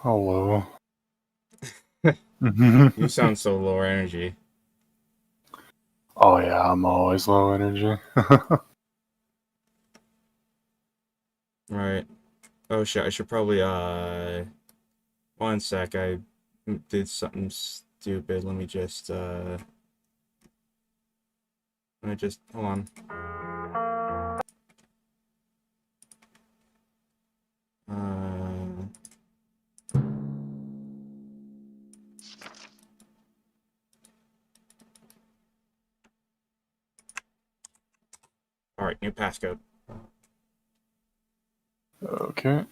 Hello. You sound so low energy. Oh yeah, I'm always low energy. Right. Oh shit, I should probably, one sec, I did something stupid. Hold on. Uh, Alright, new passcode. Okay.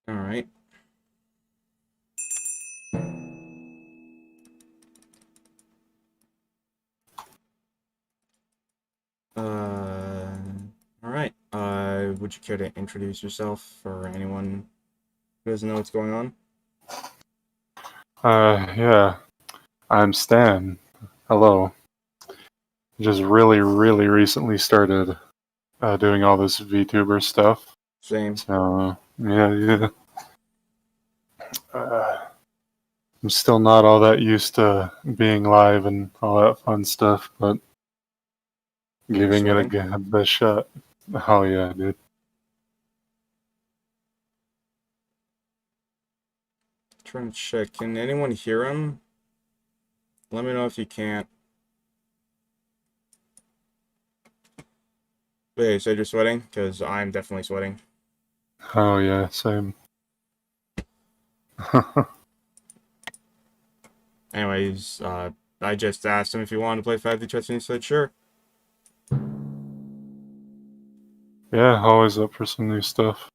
Alright. Alright. Would you care to introduce yourself for anyone who doesn't know what's going on? Yeah. I'm Stan. Hello. Just really recently started doing all this VTuber stuff. Same. So, yeah. I'm still not all that used to being live and all that fun stuff, but Are you giving it sweating? a best shot. Oh yeah, dude. Trying to check. Can anyone hear him? Let me know if you can't. Wait, you said you're sweating? Because I'm definitely sweating. Oh yeah, same. Anyways, I just asked him if he wanted to play 5D chess, and he said sure. Yeah, always up for some new stuff.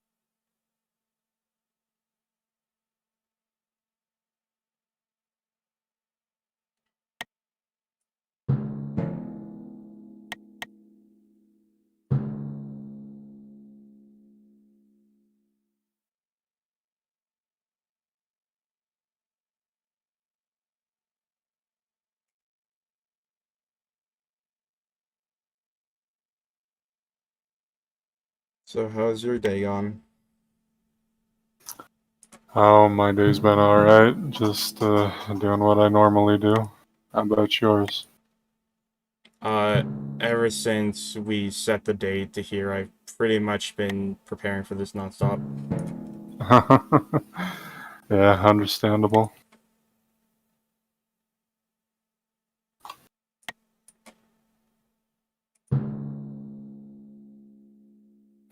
So how's your day gone? Oh, my day's been alright. Just doing what I normally do. How about yours? Uh, Ever since we set the date to here, I've pretty much been preparing for this nonstop. Yeah, understandable.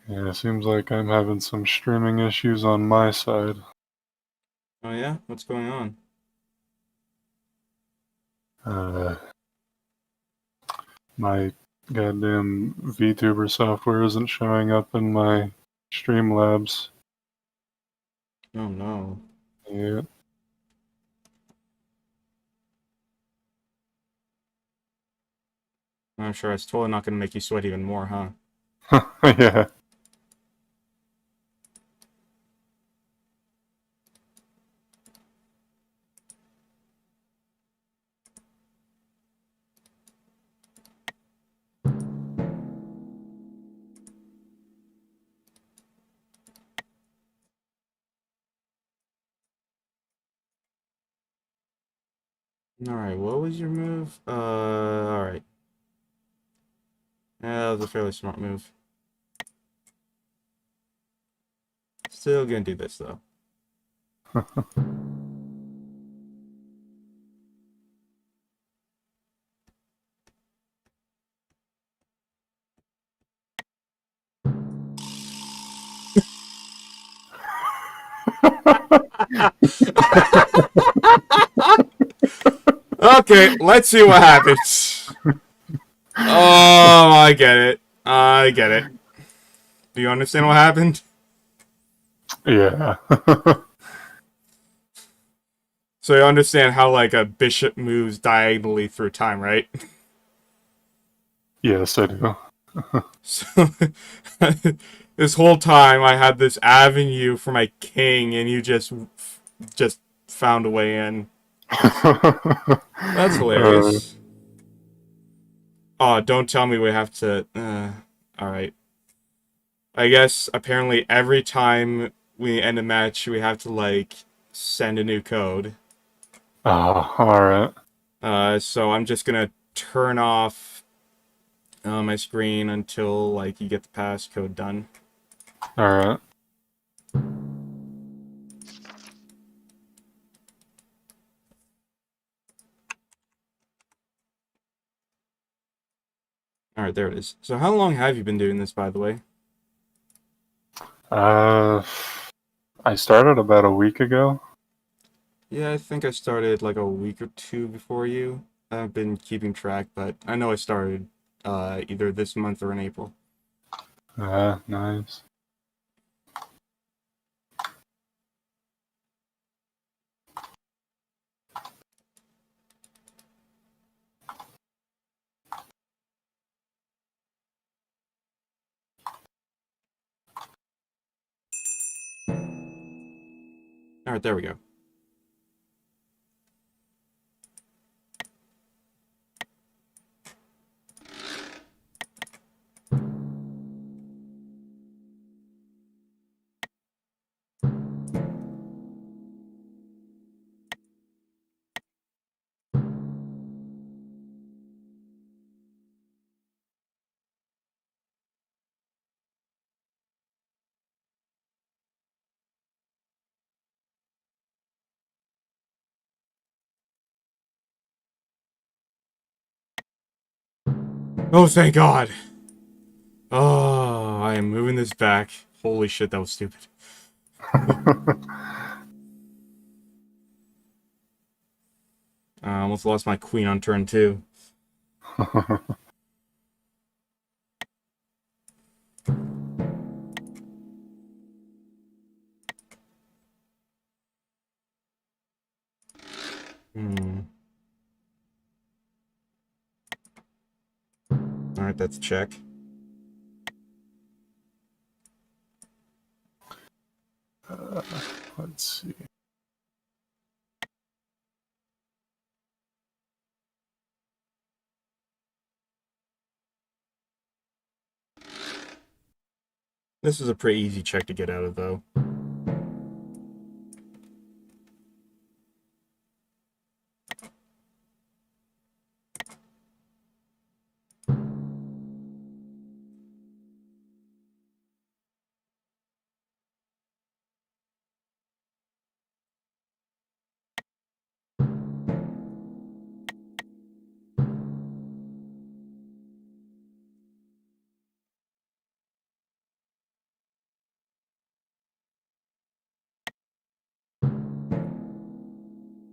Yeah, it seems like I'm having some streaming issues on my side. Oh yeah? What's going on? Uh, my goddamn VTuber software isn't showing up in my Streamlabs. Oh no. Yeah. I'm sure it's totally not going to make you sweat even more, huh? Yeah. Alright, what was your move? Alright. Yeah, that was a fairly smart move. Still gonna do this, though. Okay, let's see what happens. Oh, I get it. I get it. Do you understand what happened? Yeah. So you understand how, like, a bishop moves diagonally through time, right? Yes, I do. So this whole time I had this avenue for my king, and you just found a way in. That's uh, hilarious. Oh, don't tell me we have to. All right. I guess apparently every time we end a match, we have to like send a new code. oh, alright. So I'm just gonna turn off my screen until like you get the passcode done. Alright. All right, there it is. So how long have you been doing this, by the way? Uh, I started about a week ago. Yeah, I think I started like a week or two before you. I've been keeping track, but I know I started either this month or in April. Nice. All right, there we go. Oh, thank God. Oh, I am moving this back. Holy shit, that was stupid. I almost lost my queen on turn two. Hmm. All right, that's a check. Let's see. This is a pretty easy check to get out of, though.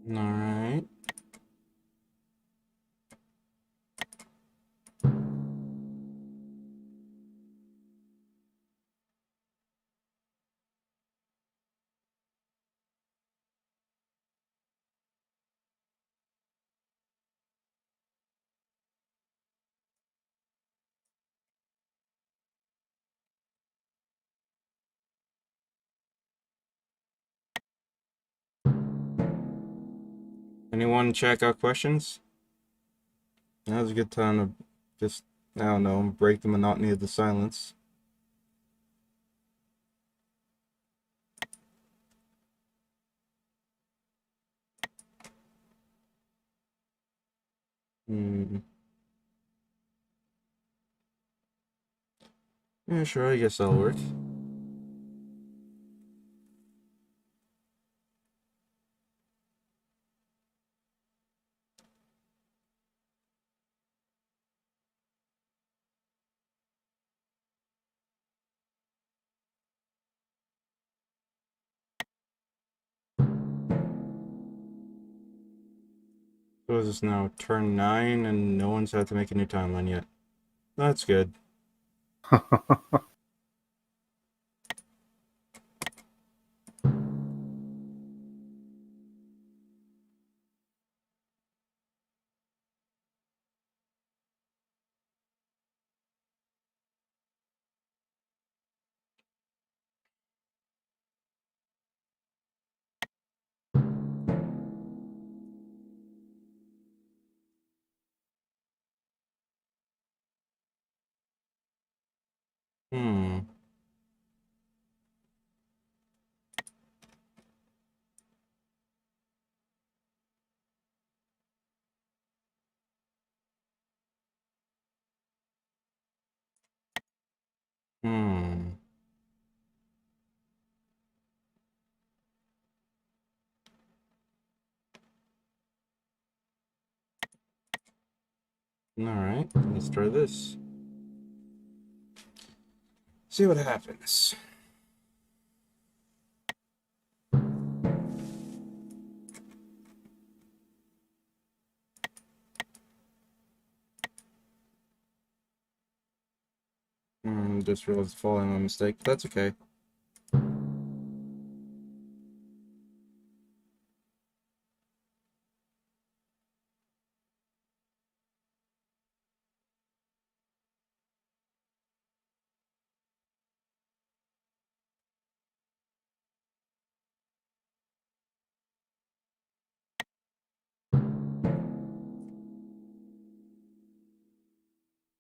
All right. Anyone check out questions? Now's a good time to just, I don't know, break the monotony of the silence. Hmm. Yeah, sure, I guess that'll work. So is this now turn 9 and no one's had to make a new timeline yet? That's good. Hmm. Hmm. Alright, let's try this. See what happens. Just realized following my mistake. That's okay.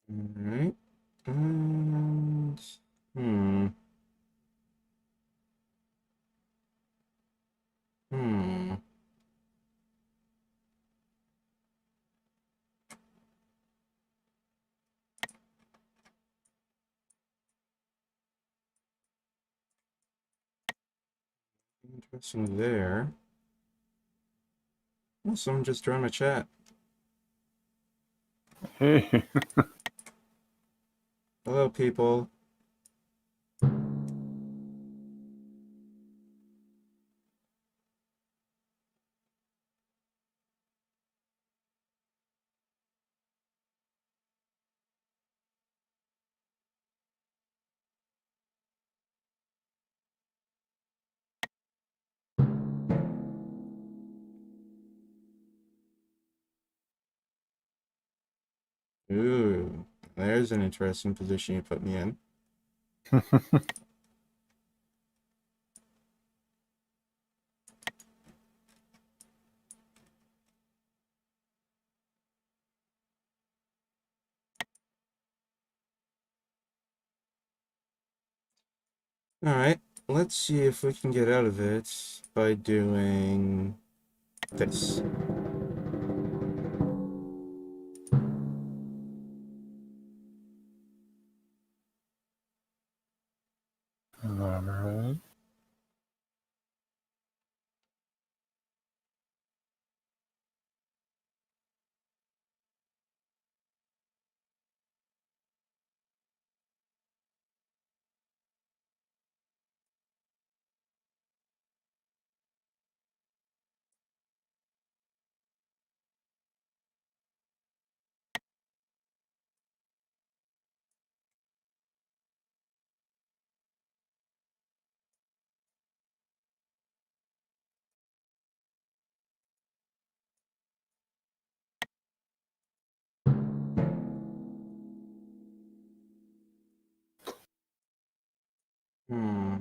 Alright. And... Hmm. Hmm. Interesting there. Oh, someone just joined my chat. Hey. Hello, people. Ooh, there's an interesting position you put me in. Alright, let's see if we can get out of it by doing this. Alright. Hmm.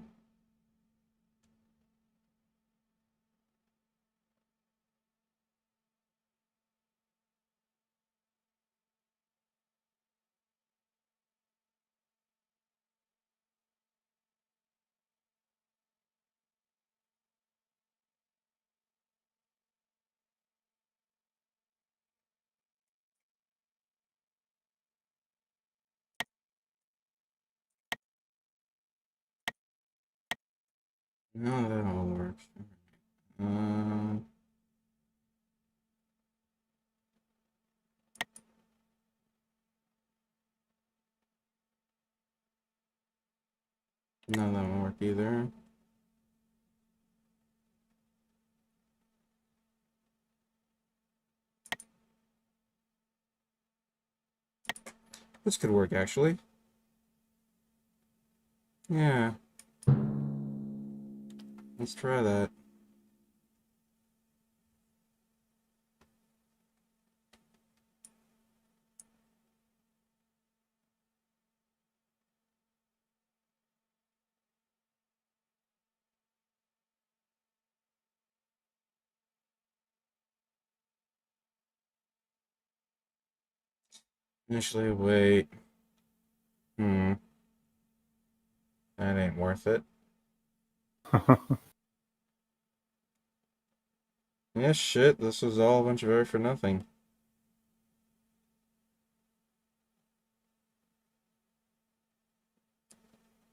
No, that won't work. Uh, no, that won't work either. This could work, actually. Yeah, let's try that. Initially, wait. Hmm. That ain't worth it. Yeah, shit, this was all a bunch of effort for nothing.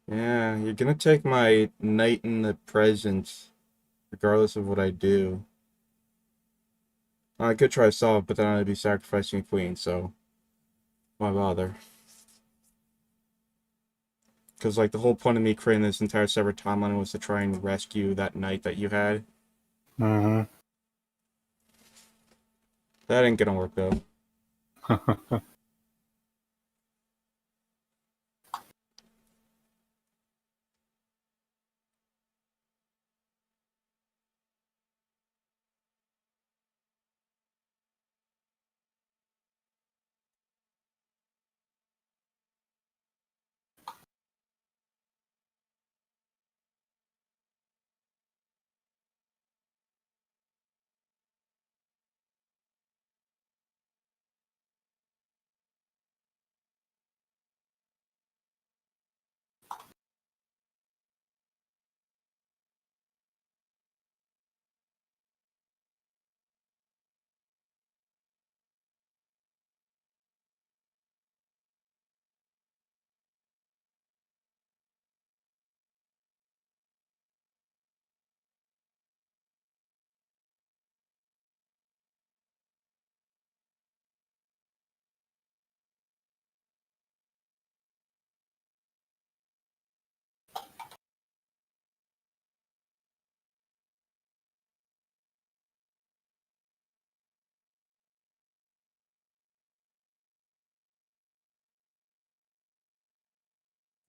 Yeah, you're gonna take my knight in the present, regardless of what I do. I could try to solve, but then I'd be sacrificing a queen, so why bother? Because, like, the whole point of me creating this entire separate timeline was to try and rescue that knight that you had. Mm-hmm. That ain't gonna work, though.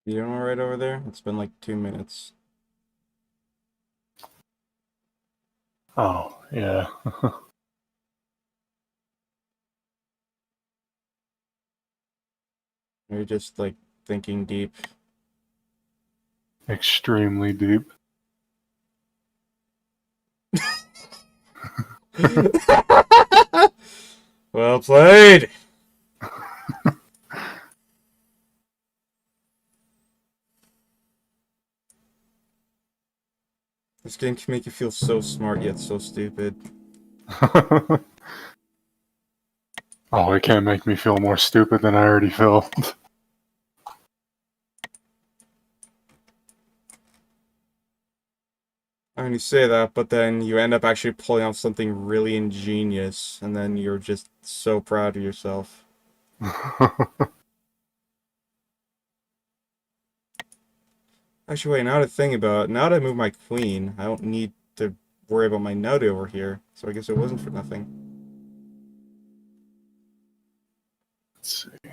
You doing alright over there? It's been like 2 minutes. Oh, yeah. You're just, like, thinking deep. Extremely deep. Well played! This game can make you feel so smart yet so stupid. Oh, it can't make me feel more stupid than I already feel. I mean, you say that, but then you end up actually pulling off something really ingenious, and then you're just so proud of yourself. Actually, wait, now to think about it, now that I move my queen, I don't need to worry about my knight over here, so I guess it wasn't for nothing. Let's see.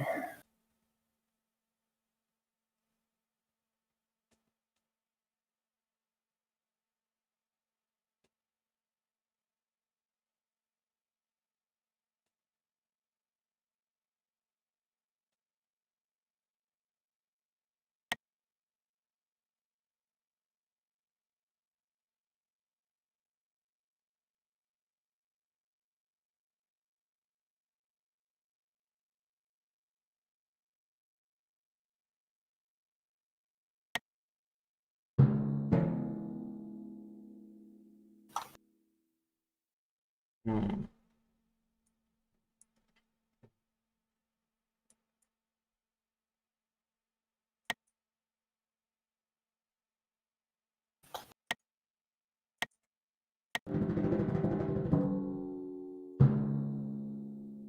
Hmm.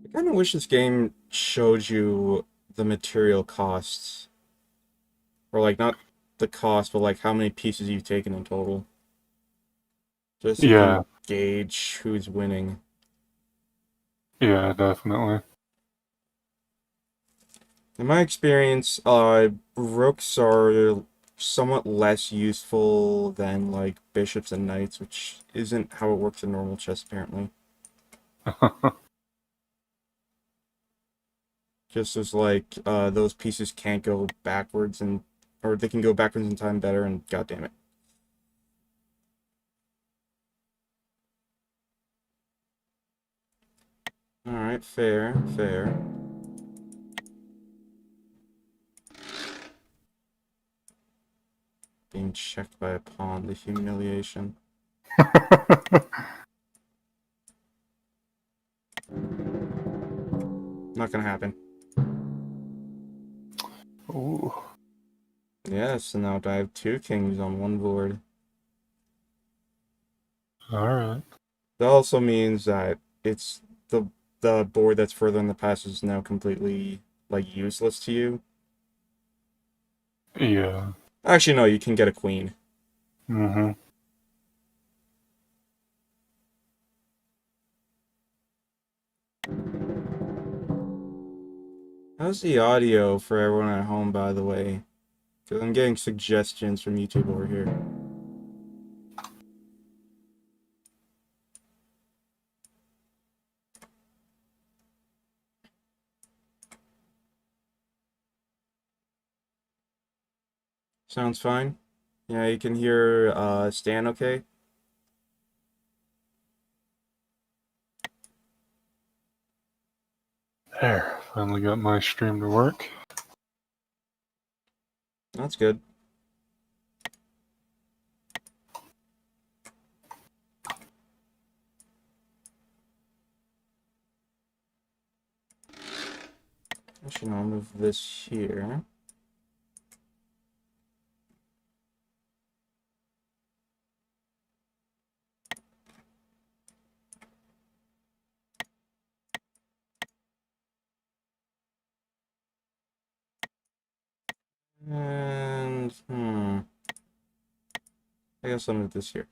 I kind of wish this game showed you the material costs. Or, like, not the cost, but, like, how many pieces you've taken in total. Just so you Yeah, can gauge who's winning. yeah, definitely. In my experience, rooks are somewhat less useful than, like, bishops and knights, which isn't how it works in normal chess, apparently. Just as, like, those pieces can't go backwards and, or they can go backwards in time better, and god damn it. Alright, fair, fair. getting checked by a pawn. The humiliation. Not gonna happen. Ooh. Yes, so now I have 2 kings on 1 board. Alright. That also means that it's the board that's further in the past is now completely like useless to you. Yeah. Actually, no, you can get a queen. Mm-hmm. How's the audio for everyone at home, by the way? Because I'm getting suggestions from YouTube over here. Sounds fine. Yeah, you can hear Stan okay? There. Finally got my stream to work. That's good. Actually, no, I'll move this here. And, I guess I'll move this here.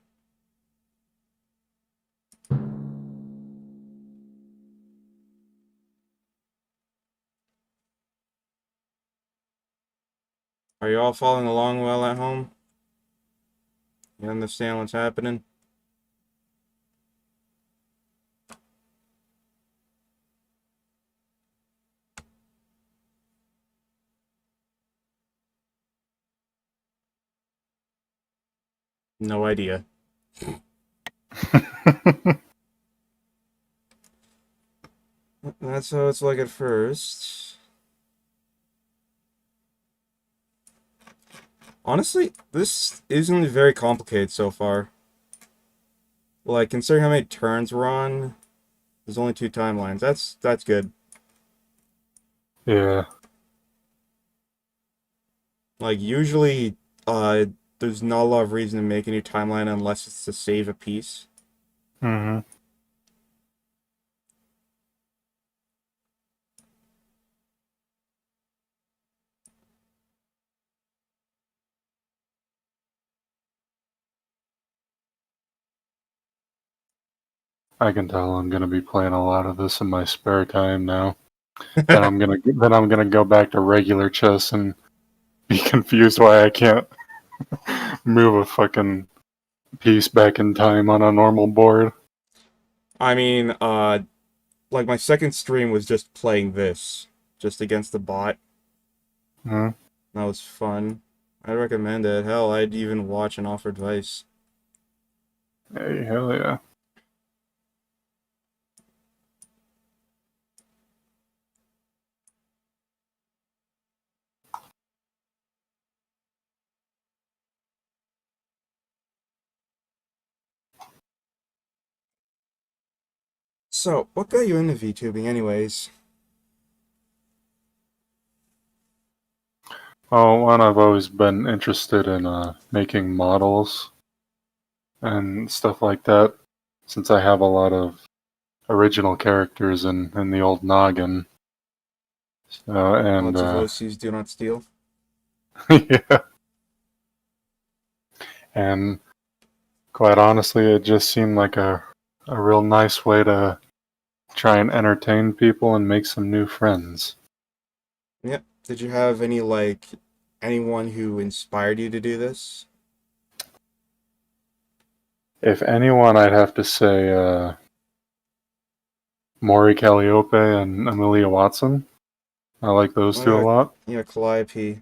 Are you all following along well at home? You understand what's happening? No idea. That's how it's like at first. Honestly, this isn't very complicated so far. Like, considering how many turns we're on, there's only 2 timelines. That's good. Yeah. Like, usually, there's not a lot of reason to make a new timeline unless it's to save a piece. Mm-hmm. I can tell I'm gonna be playing a lot of this in my spare time now. Then I'm gonna go back to regular chess and be confused why I can't move a fucking piece back in time on a normal board. I mean, like, my second stream was just playing this, just against the bot. Hmm. That was fun. I recommend it. Hell, I'd even watch and offer advice. Hey, hell yeah. So, what got you into VTubing anyways? Oh, one, I've always been interested in making models and stuff like that, since I have a lot of original characters in the old noggin. And Lots of OCs do not steal. yeah, and quite honestly, it just seemed like a real nice way to try and entertain people and make some new friends. Yep. Did you have any, like, anyone who inspired you to do this? If anyone, I'd have to say Maury Calliope and Amelia Watson. I like those Oh, two a yeah, lot. yeah, Calliope.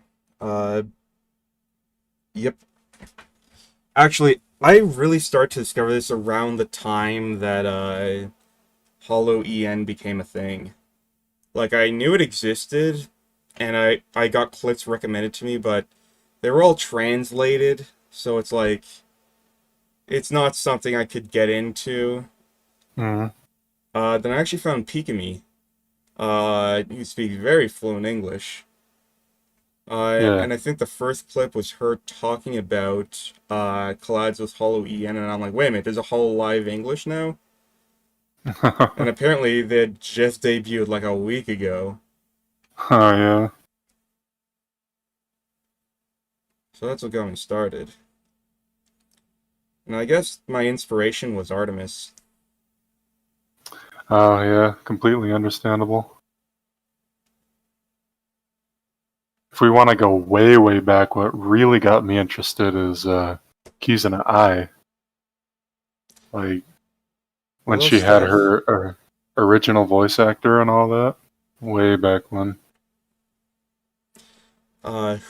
Yep. Actually, I really started to discover this around the time that, Hollow EN became a thing. Like, I knew it existed, and I got clips recommended to me, but they were all translated, So it's like it's not something I could get into. Mm, Then I actually found Pikami. He speaks very fluent English. yeah. And I think the first clip was her talking about collides with Hollow EN, and I'm like, wait a minute, there's a Hollow Live English now? And apparently they had just debuted like a week ago. Oh yeah. So that's what got me started. And I guess my inspiration was Artemis. Oh yeah. Completely understandable. If we want to go way, way back, what really got me interested is Keys in an Eye. Like when Hello, she had Steph. her original voice actor and all that. Way back when.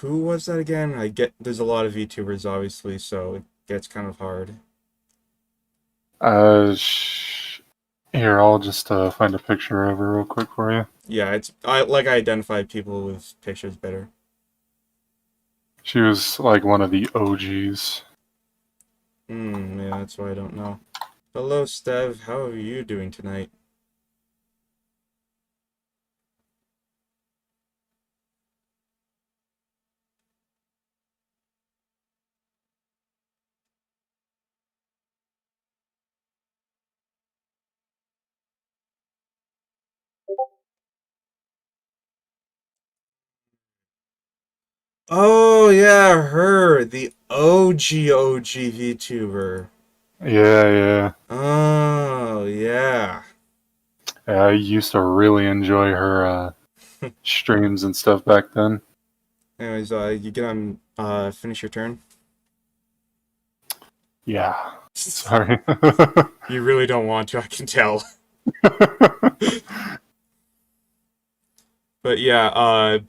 Who was that again? I get there's a lot of VTubers obviously, so it gets kind of hard. Here, I'll just find a picture of her real quick for you. Yeah, I identified people with pictures better. She was like one of the OGs. Yeah, that's why I don't know. Hello, Stev. How are you doing tonight? Oh yeah, her, the OG VTuber. Yeah, yeah. Oh yeah. Yeah, I used to really enjoy her streams and stuff back then. Anyways, you gonna finish your turn? Yeah. Sorry. You really don't want to, I can tell. But yeah,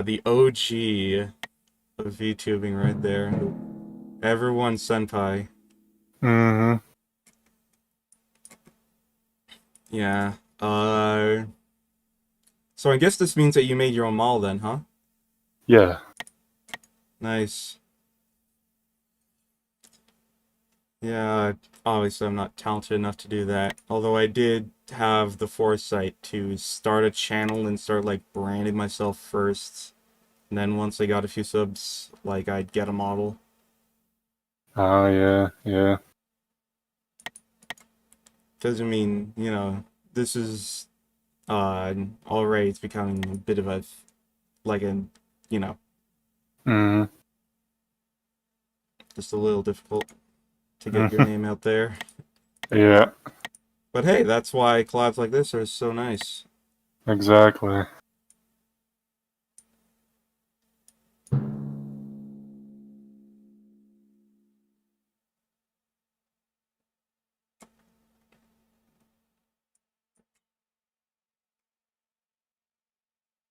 the OG of VTubing right there. Everyone senpai. hmm Yeah. So I guess this means that you made your own model then, huh? Yeah. Nice. Yeah, obviously I'm not talented enough to do that. Although I did have the foresight to start a channel and start like branding myself first. And then once I got a few subs, like I'd get a model. Oh, yeah, yeah. Because I mean, this is already it's becoming a bit of a like a you know, hmm just a little difficult to get your name out there. Yeah, But hey, that's why collabs like this are so nice. exactly.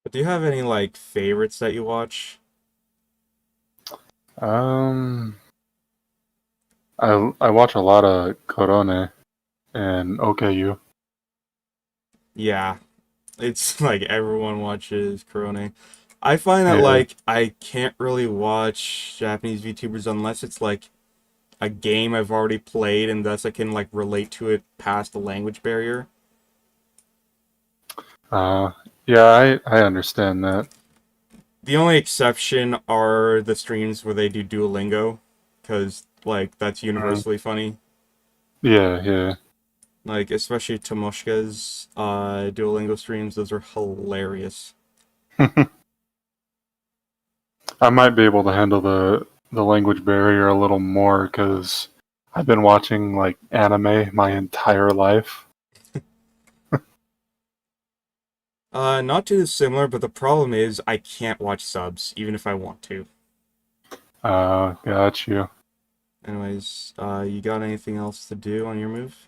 But do you have any like favorites that you watch? Um, I watch a lot of Korone and OKU. Yeah, it's like everyone watches Corone. I find that Yeah. like I can't really watch Japanese VTubers unless it's like a game I've already played and thus I can like relate to it past the language barrier. Uh, yeah, I understand that. The only exception are the streams where they do Duolingo, because like that's Mhm. universally funny. Yeah, yeah. Like especially Tomoshka's Duolingo streams, those are hilarious. I might be able to handle the language barrier a little more because I've been watching like anime my entire life. Not too dissimilar, but the problem is I can't watch subs even if I want to. Got you. Anyways, you got anything else to do on your move?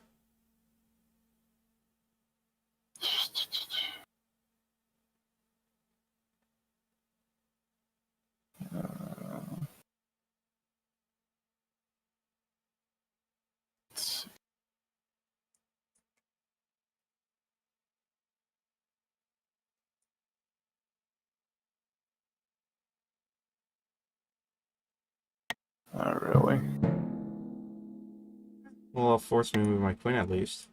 Not really. Well, I'll force me to move my queen at least.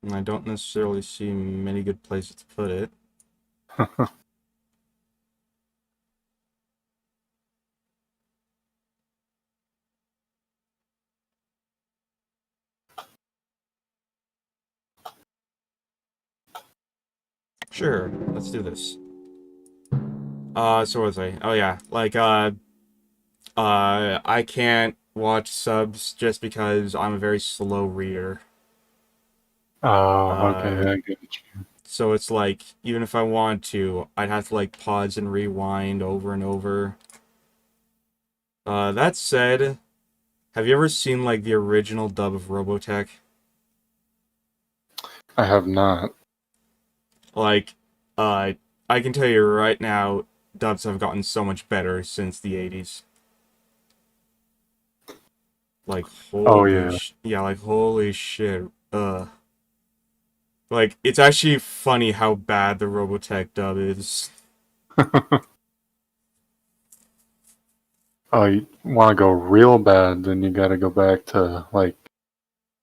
And I don't necessarily see many good places to put it. Sure, let's do this. So what was I? Oh yeah, like, I can't watch subs just because I'm a very slow reader. Oh, okay, Uh, I get you. so it's like, even if I want to, I'd have to, like, pause and rewind over and over. That said, have you ever seen, like, the original dub of Robotech? I have not. Like, I can tell you right now, dubs have gotten so much better since the 80s. Like, Oh yeah. yeah, like, holy shit. Like, it's actually funny how bad the Robotech dub is. Oh, you want to go real bad, then you got to go back to like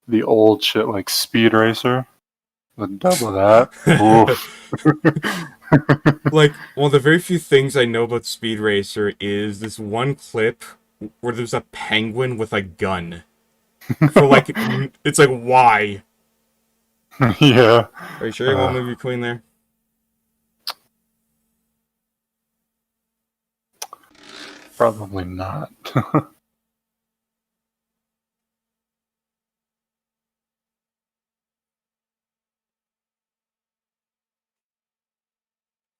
the old shit, like Speed Racer. The dub of that. Oof. Like, one of the very few things I know about Speed Racer is this one clip where there's a penguin with a gun. For, like, it's like, why? Yeah. Are you sure you won't move your queen there? Probably not.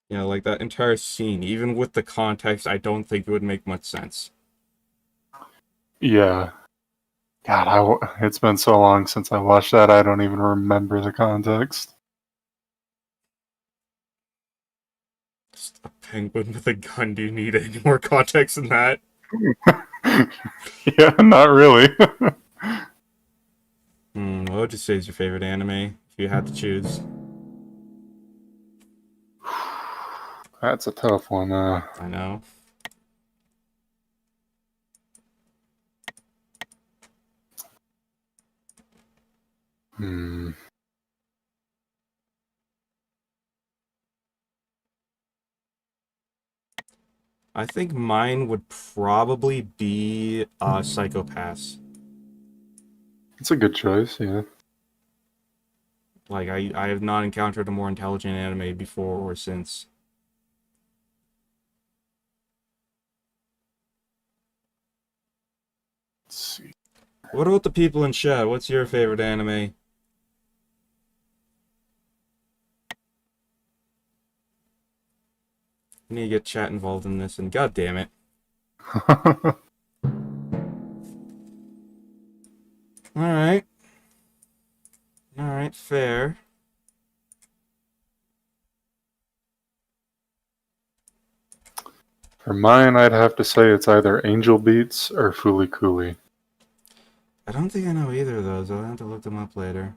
You know, like, that entire scene, even with the context, I don't think it would make much sense. Yeah. God, it's been so long since I watched that, I don't even remember the context. Just a penguin with a gun, do you need any more context than that? Yeah, not really. What would you say is your favorite anime, if you had to choose? That's a tough one. I know. Hmm. I think mine would probably be Psychopaths. It's a good choice, yeah. Like, I have not encountered a more intelligent anime before or since. Let's see. What about the people in chat? What's your favorite anime? We need to get chat involved in this, and god damn it. Alright. Alright, fair. For mine, I'd have to say it's either Angel Beats or Fooly Cooly. I don't think I know either of those. I'll have to look them up later.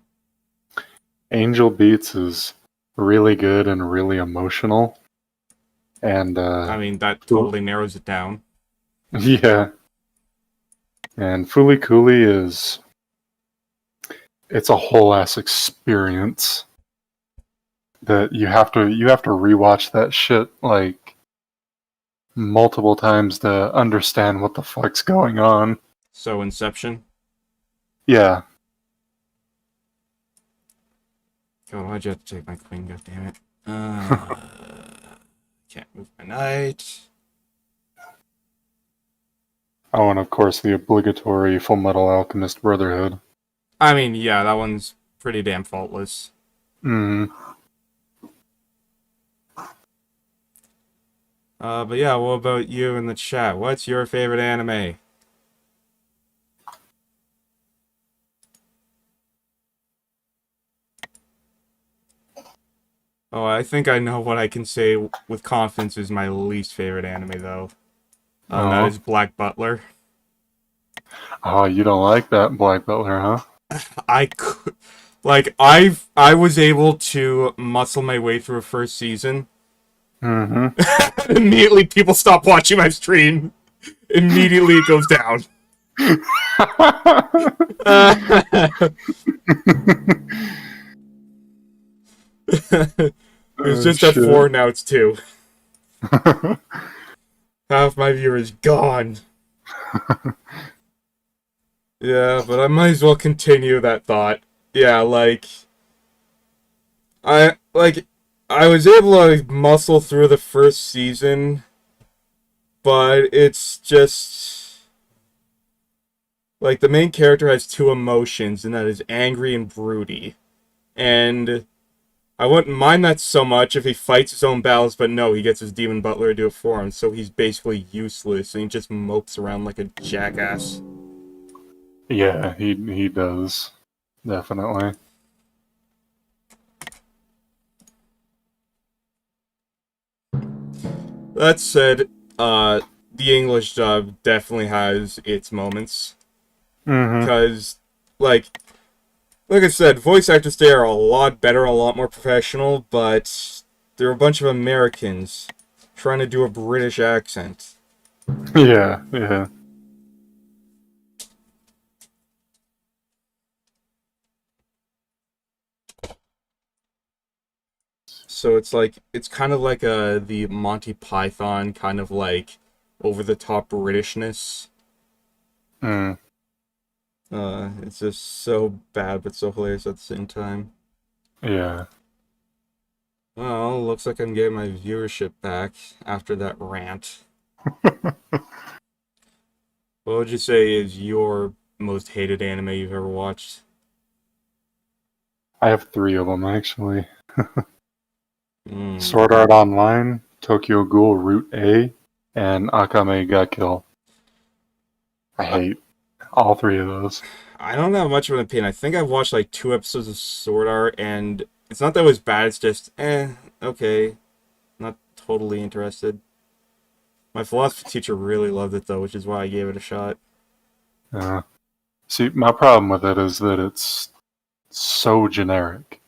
Angel Beats is really good and really emotional. And, I mean, that totally narrows it down. yeah. And Fooly Cooly it's a whole ass experience that you have to rewatch that shit like multiple times to understand what the fuck's going on. So, Inception. Yeah. God, why'd you have to take my queen? God damn it. Can't move my knight. Oh, and of course the obligatory Full Metal Alchemist Brotherhood. I mean, yeah, that one's pretty damn faultless. Mm. But yeah, what about you in the chat? What's your favorite anime? Oh, I think I know what I can say with confidence is my least favorite anime, though. And that is Black Butler. Oh, you don't like that Black Butler, huh? I could, like, I was able to muscle my way through a first season, Mm-hmm. Immediately, people stop watching my stream. Immediately, it goes down. It was Oh, just at shit. 4, now it's 2. Half my viewers gone. Yeah, but I might as well continue that thought. Yeah, I like I was able to muscle through the first season, but it's just like the main character has two emotions, and that is angry and broody. And I wouldn't mind that so much if he fights his own battles, but no, he gets his demon butler to do it for him, so he's basically useless, and he just mopes around like a jackass. Yeah, he does. Definitely. That said, the English dub definitely has its moments, Mm-hmm. because, like I said, voice actors there are a lot better, a lot more professional, but they're a bunch of Americans trying to do a British accent. Yeah, yeah. So it's kind of like the Monty Python kind of like over the top Britishness. Mm. It's just so bad but so hilarious at the same time. Yeah. Well, looks like I'm getting my viewership back after that rant. What would you say is your most hated anime you've ever watched? I have three of them, actually. Hmm. Sword Art Online, Tokyo Ghoul Route A, and Akame ga Kill. I I, hate all three of those. I don't have much of an opinion. I think I've watched like 2 episodes of Sword Art, and it's not that it was bad. It's just, okay, not totally interested. My philosophy teacher really loved it though, which is why I gave it a shot. Uh, See, my problem with it is that it's so generic.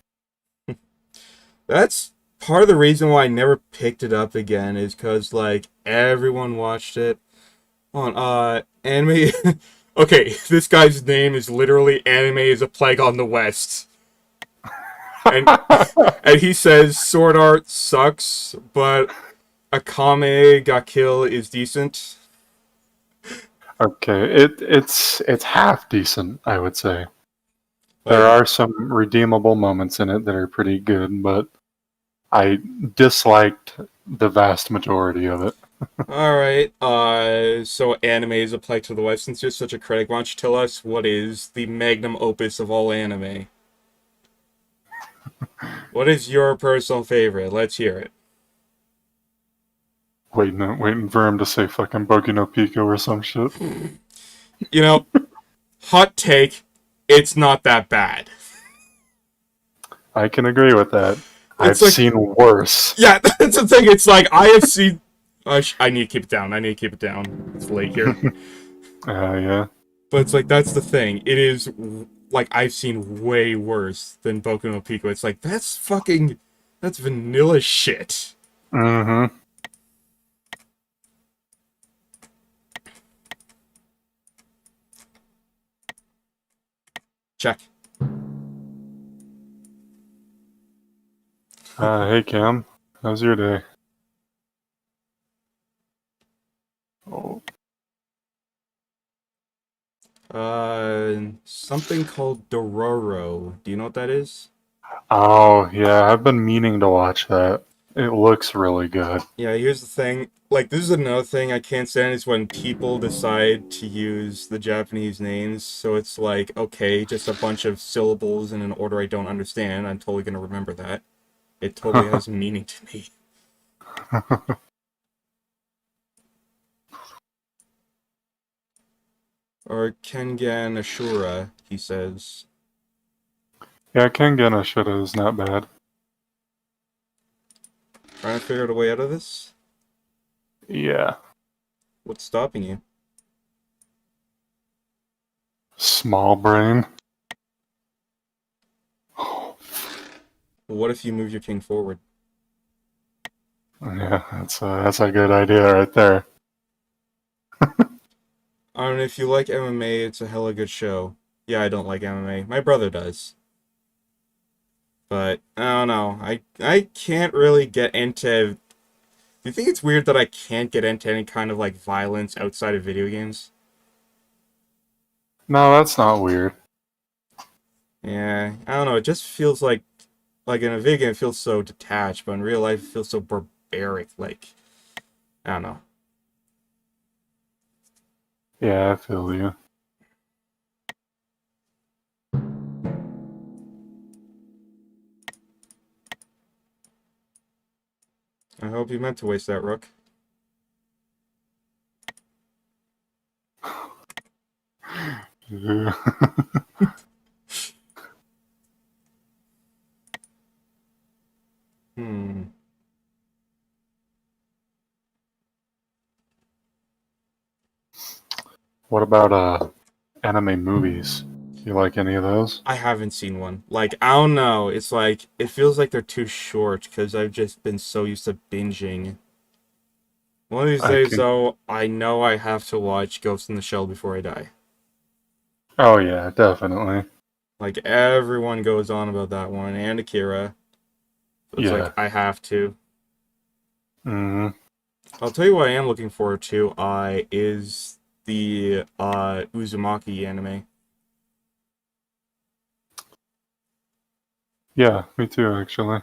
That's part of the reason why I never picked it up again, is because like everyone watched it on anime. Okay, this guy's name is literally "Anime is a Plague on the West," and and he says Sword Art sucks, but Akame ga Kill is decent. Okay, it's half decent, I would say. There Like, are some redeemable moments in it that are pretty good, but I disliked the vast majority of it. all right, so anime is a plague to the West. Since you're such a critic, why don't you tell us what is the magnum opus of all anime? What is your personal favorite? Let's hear it. Waiting for him to say fucking Boku no Pico or some shit. You know, hot take, it's not that bad. I can agree with that. It's I've like, seen worse. yeah, that's the thing. It's like I have seen. I need to keep it down. I need to keep it down. It's late here. Yeah. But it's like that's the thing. It is like I've seen way worse than Boku no Pico. It's like that's vanilla shit. Mm-hmm. Check. Hey Cam, how's your day? Oh, Something called Dororo. Do you know what that is? oh yeah, I've been meaning to watch that. It looks really good. Yeah, here's the thing. Like, this is another thing I can't stand is when people decide to use the Japanese names. So it's like, okay, just a bunch of syllables in an order I don't understand. I'm totally gonna remember that. It totally has meaning to me. Or Kengan Ashura, he says. Yeah, Kengen Ashura is not bad. Trying to figure out a way out of this? Yeah, What's stopping you? small brain. What if you move your king forward? Yeah, that's a good idea right there. I don't know if you like MMA, it's a hella good show. Yeah, I don't like MMA. My brother does. But I don't know. I can't really get into. Do you think it's weird that I can't get into any kind of like violence outside of video games? No, that's not weird. Yeah, I don't know. It just feels like in a video game it feels so detached, but in real life it feels so barbaric. Like I don't know. Yeah, I feel you. I hope you meant to waste that rook. Yeah. Hmm. What about anime movies? Do you like any of those? I haven't seen one. Like, I don't know. It's like, it feels like they're too short because I've just been so used to binging. One of these I days, can. though, I know I have to watch Ghost in the Shell before I die. Oh yeah, definitely. Like, everyone goes on about that one, and Akira. So it's like, Yeah. I have to. Hmm. I'll tell you what I am looking forward to, is the, Uzumaki anime. Yeah, me too, actually.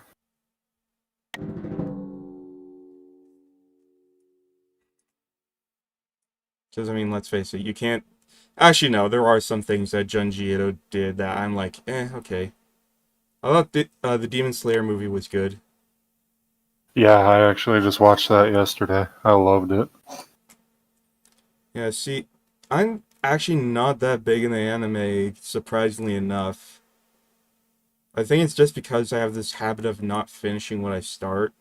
Because, I mean, let's face it, you can't. Actually, no, there are some things that Junji Ito did that I'm like, okay. I thought the Demon Slayer movie was good. Yeah, I actually just watched that yesterday. I loved it. Yeah, see, I'm actually not that big in the anime, surprisingly enough. I think it's just because I have this habit of not finishing what I start.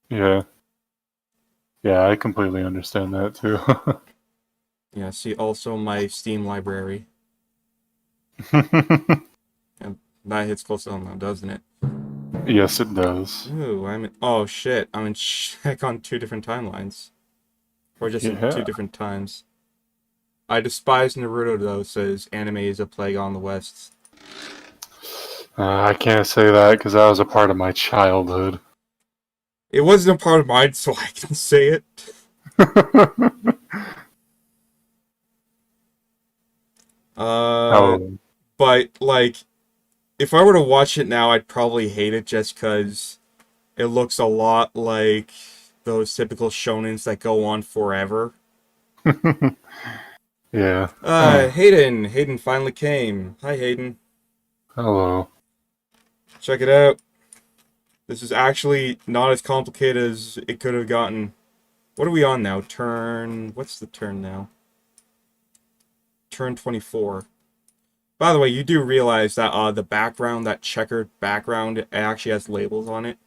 Yeah. Yeah, I completely understand that too. Yeah, see, also my Steam library. And that hits close to home now, doesn't it? Yes, it does. Ooh, oh shit, I'm in check on two different timelines. Or just in two Yeah. different times. I despise Naruto though, says anime is a plague on the West. I can't say that because that was a part of my childhood. It wasn't a part of mine, so I can say it. Uh, Oh. but like, if I were to watch it now, I'd probably hate it just because it looks a lot like those typical shonens that go on forever. Yeah. Hayden finally came. Hi, Hayden. Hello. Check it out. This is actually not as complicated as it could have gotten. What are we on now? What's the turn now? Turn 24. By the way, you do realize that the background, that checkered background, it actually has labels on it.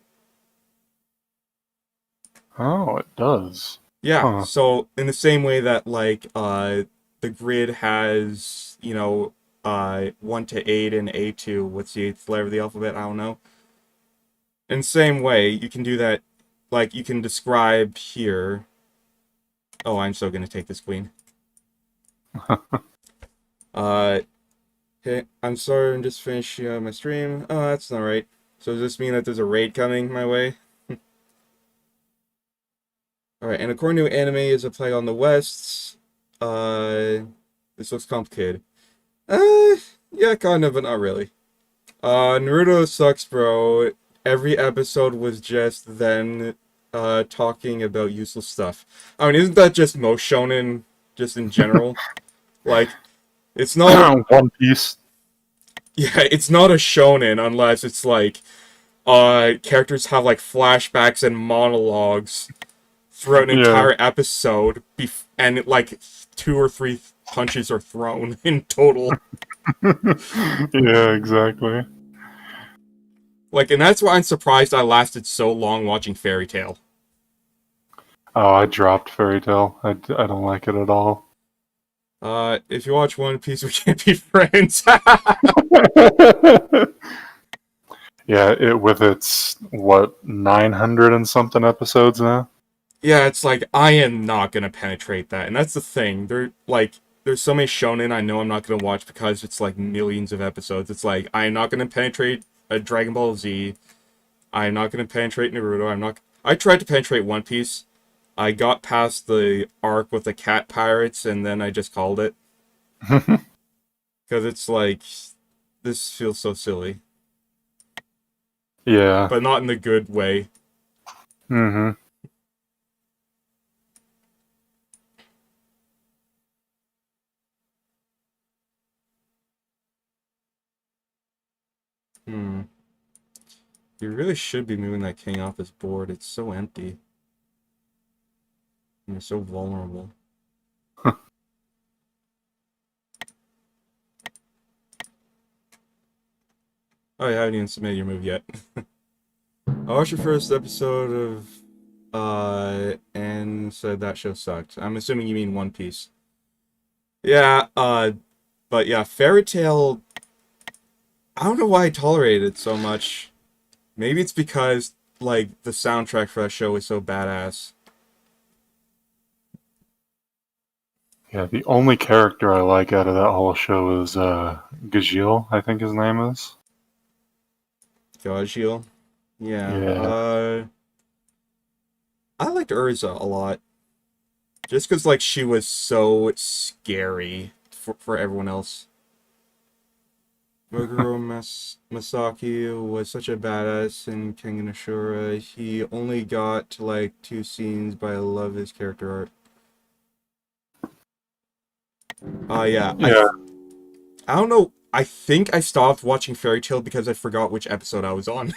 Oh, it does. Yeah, Huh. so in the same way that like the grid has, 1 to 8 and A2, what's the eighth letter of the alphabet? I don't know. In the same way, you can do that, like you can describe here. Oh, I'm so gonna take this queen. Uh okay, I'm sorry, I'm just finishing my stream. Oh, that's not right. So does this mean that there's a raid coming my way? Alright, and according to anime is a play on the West. This looks complicated. Uh, yeah, kind of, but not really. Naruto sucks, bro. Every episode was just them, talking about useless stuff. I mean, isn't that just most shonen, just in general? Like, it's not, One Piece. yeah, it's not a shonen unless it's like, characters have like flashbacks and monologues throughout an Yeah. entire episode, and like 2 or 3 punches are thrown in total. Yeah, exactly. Like, and that's why I'm surprised I lasted so long watching Fairy Tail. Oh, I dropped Fairy Tail. I don't like it at all. If you watch One Piece, we can't be friends. Yeah, it with its what 900 and something episodes now. Yeah, it's like I am not gonna penetrate that, and that's the thing. There's so many shonen I know I'm not gonna watch because it's like millions of episodes. It's like I'm not gonna penetrate a Dragon Ball Z. I'm not gonna penetrate Naruto. I'm not. I tried to penetrate One Piece. I got past the arc with the cat pirates, and then I just called it because it's like this feels so silly, Yeah. but not in the good way. Mm-hmm. Hmm. You really should be moving that king off this board. It's so empty. And you're so vulnerable. Oh, you haven't even submitted your move yet. I watched your first episode of, and said that show sucked. I'm assuming you mean One Piece. Yeah, but yeah, Fairy Tail, I don't know why I tolerated it so much. Maybe it's because, like, the soundtrack for that show is so badass. Yeah, the only character I like out of that whole show is Gajil, I think his name is. Gajil. Yeah, Yeah. I liked Urza a lot. Just because, like, she was so scary for everyone else. Meguro Masaki was such a badass in Kengan Ashura. He only got to, like, 2 scenes, but I love his character art. Yeah, Yeah. I don't know. I think I stopped watching Fairy Tail because I forgot which episode I was on.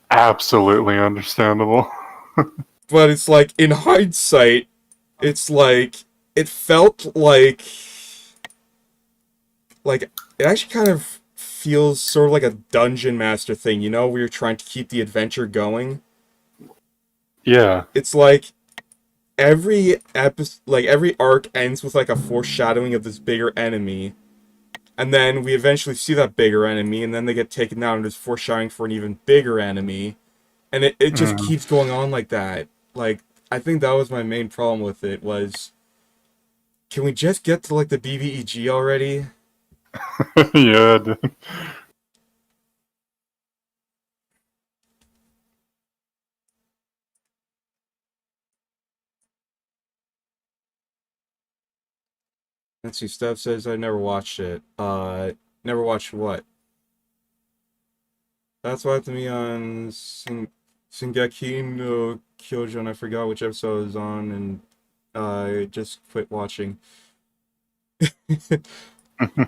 Absolutely understandable. But it's like, in hindsight, it's like, it felt like, it actually kind of feels sort of like a dungeon master thing, you know, where you're trying to keep the adventure going. Yeah. It's like, every episode, like, every arc ends with, like, a foreshadowing of this bigger enemy. And then we eventually see that bigger enemy, and then they get taken down, and there's foreshadowing for an even bigger enemy. And it just Mm. keeps going on like that. Like, I think that was my main problem with it, was, can we just get to, like, the BBEG already? Yeah. Dude. Let's see, Steph says I never watched it. Never watched what? That's why to me on Shingeki no Kyojin, I forgot which episode I was on, and I just quit watching.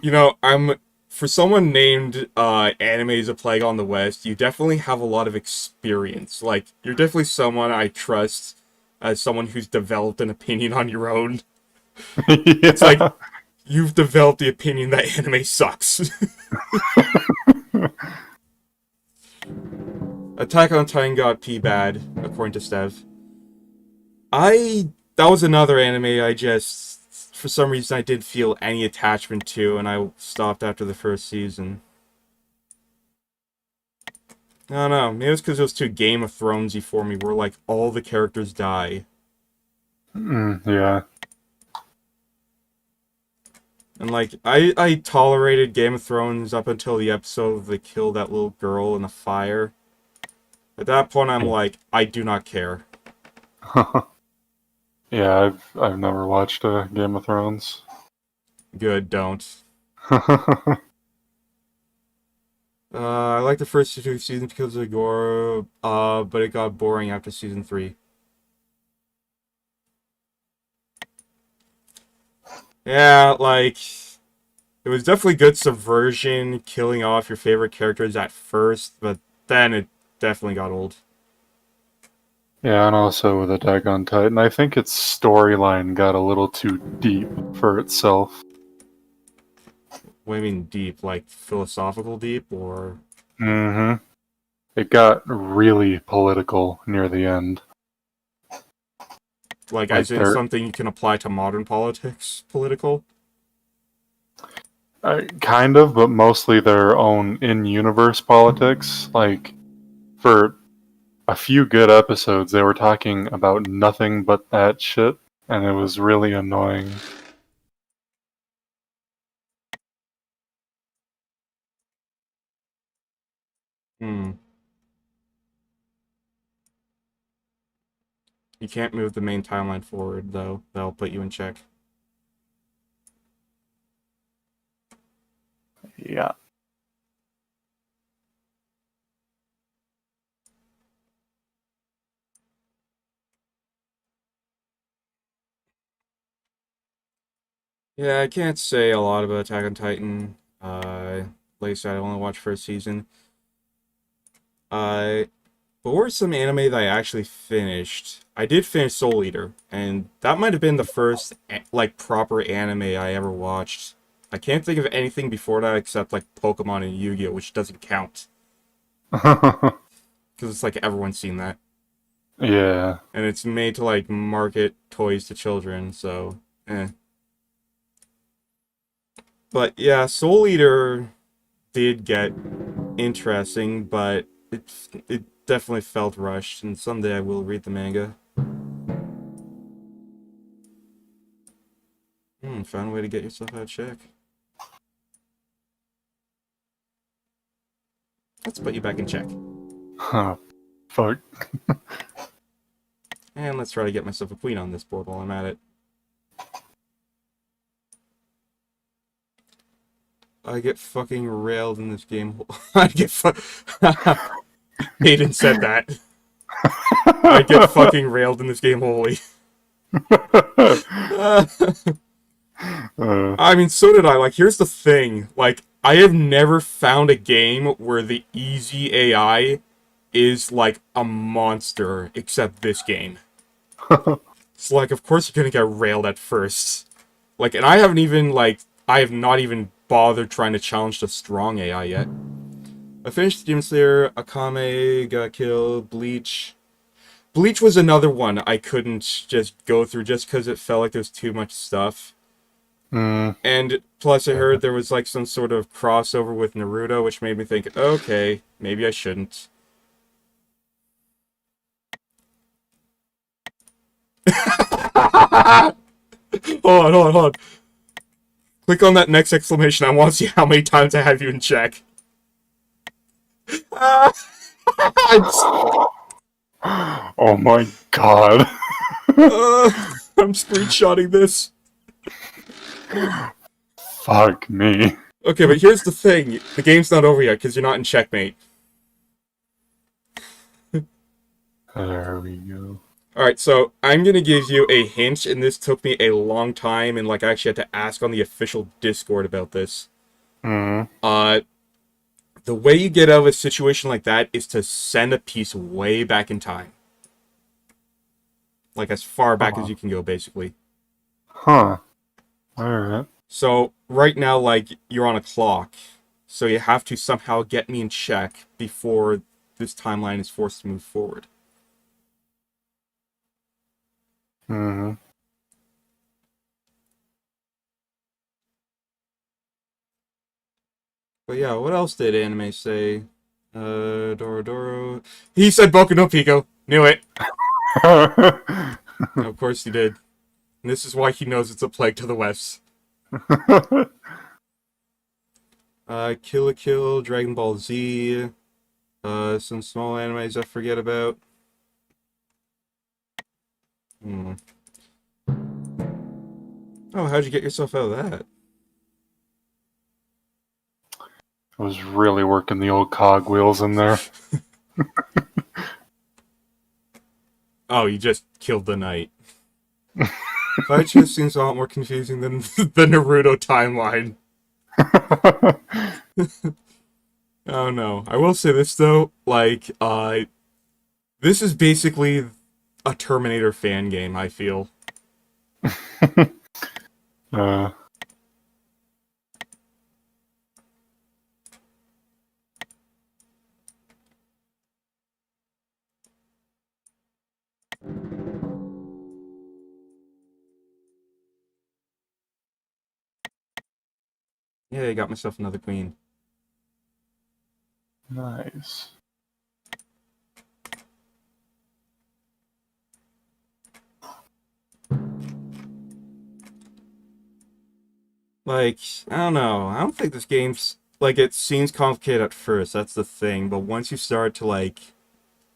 You know, for someone named Anime is a Plague on the West, you definitely have a lot of experience. Like, you're definitely someone I trust as someone who's developed an opinion on your own. It's like, Yeah. you've developed the opinion that anime sucks. Attack on Titan got P-bad, according to Stev. That was another anime I just, for some reason, I didn't feel any attachment to, and I stopped after the first season. I don't know, maybe it's because it was too Game of Thronesy for me, where, like, all the characters die. Yeah. And, like, I tolerated Game of Thrones up until the episode they killed that little girl in the fire. At that point, I'm like, I do not care. Yeah, I've never watched Game of Thrones. Good, don't. I like the first 2 seasons because of the gore, but it got boring after season 3. Yeah, like, it was definitely good subversion, killing off your favorite characters at first, but then it definitely got old. Yeah, and also with Attack on Titan, I think its storyline got a little too deep for itself. What do you mean deep? Like, philosophical deep, or... Mm-hmm. It got really political near the end. Like, as Like in something you can apply to modern politics? Political? Kind of, but mostly their own in-universe politics. Like, for a few good episodes, they were talking about nothing but that shit, and it was really annoying. Hmm. You can't move the main timeline forward, though. That'll put you in check. Yeah. Yeah, I can't say a lot about Attack on Titan. Like I said, I only watched first season. Uh, but what were some anime that I actually finished? I did finish Soul Eater, and that might have been the first like proper anime I ever watched. I can't think of anything before that except like Pokemon and Yu-Gi-Oh, which doesn't count because it's like everyone's seen that, Yeah. and it's made to like market toys to children. So, eh. But yeah, Soul Eater did get interesting, but it definitely felt rushed. And someday I will read the manga. Found a way to get yourself out of check. Let's put you back in check. Huh. Fuck. And let's try to get myself a queen on this board while I'm at it. I get fucking railed in this game. I get Hayden said that. I get fucking railed in this game, holy. I mean, so did I. Like, here's the thing. Like, I have never found a game where the easy AI is, like, a monster, except this game. It's like, of course you're gonna get railed at first. Like, and I haven't even, like, I have not even bothered trying to challenge the strong AI yet. I finished Demon Slayer, Akame got killed, Bleach. Bleach was another one I couldn't just go through just because it felt like there's too much stuff. Mm. And plus I heard there was like some sort of crossover with Naruto, which made me think, okay, maybe I shouldn't. Hold on. Click on that next exclamation. I want to see how many times I have you in check. I'm Oh my god. screenshotting this. Fuck me. Okay, but here's the thing. The game's not over yet, because you're not in checkmate. There we go. Alright, so I'm gonna give you a hint, and this took me a long time, and like I actually had to ask on the official Discord about this. Mm. The way you get out of a situation like that is to send a piece way back in time. Like as far back as you can go, basically. Huh. Alright. So right now, like, you're on a clock. So you have to somehow get me in check before this timeline is forced to move forward. Mm-hmm. But yeah, what else did anime say? Doro. He said Boku no Pico. Knew it. Of course he did. And this is why he knows it's a plague to the west. Kill la Kill, Dragon Ball Z, some small animes I forget about. Oh, how'd you get yourself out of that? I was really working the old cogwheels in there. Oh, you just killed the knight. Fight just seems a lot more confusing than the Naruto timeline. Oh no. I will say this though, like, this is basically a Terminator fan game, I feel. uh, Yeah, I got myself another queen. Nice. Like, I don't know. I don't think this game's like it seems complicated at first, that's the thing, but once you start to like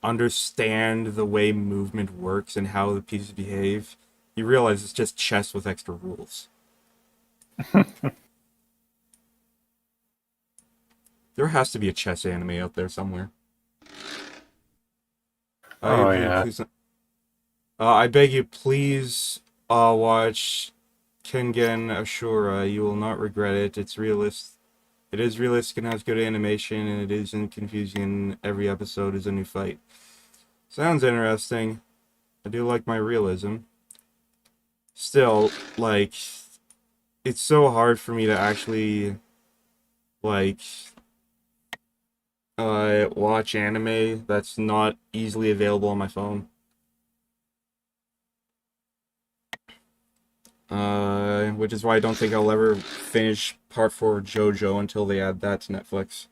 understand the way movement works and how the pieces behave, you realize it's just chess with extra rules. There has to be a chess anime out there somewhere. Oh yeah. I beg you, please watch Kengen Ashura. You will not regret it. It's realist. It is realistic and has good animation, and it isn't confusing. And every episode is a new fight. Sounds interesting. I do like my realism. Still, like, it's so hard for me to actually like watch anime that's not easily available on my phone. Which is why I don't think I'll ever finish part 4 of JoJo until they add that to Netflix.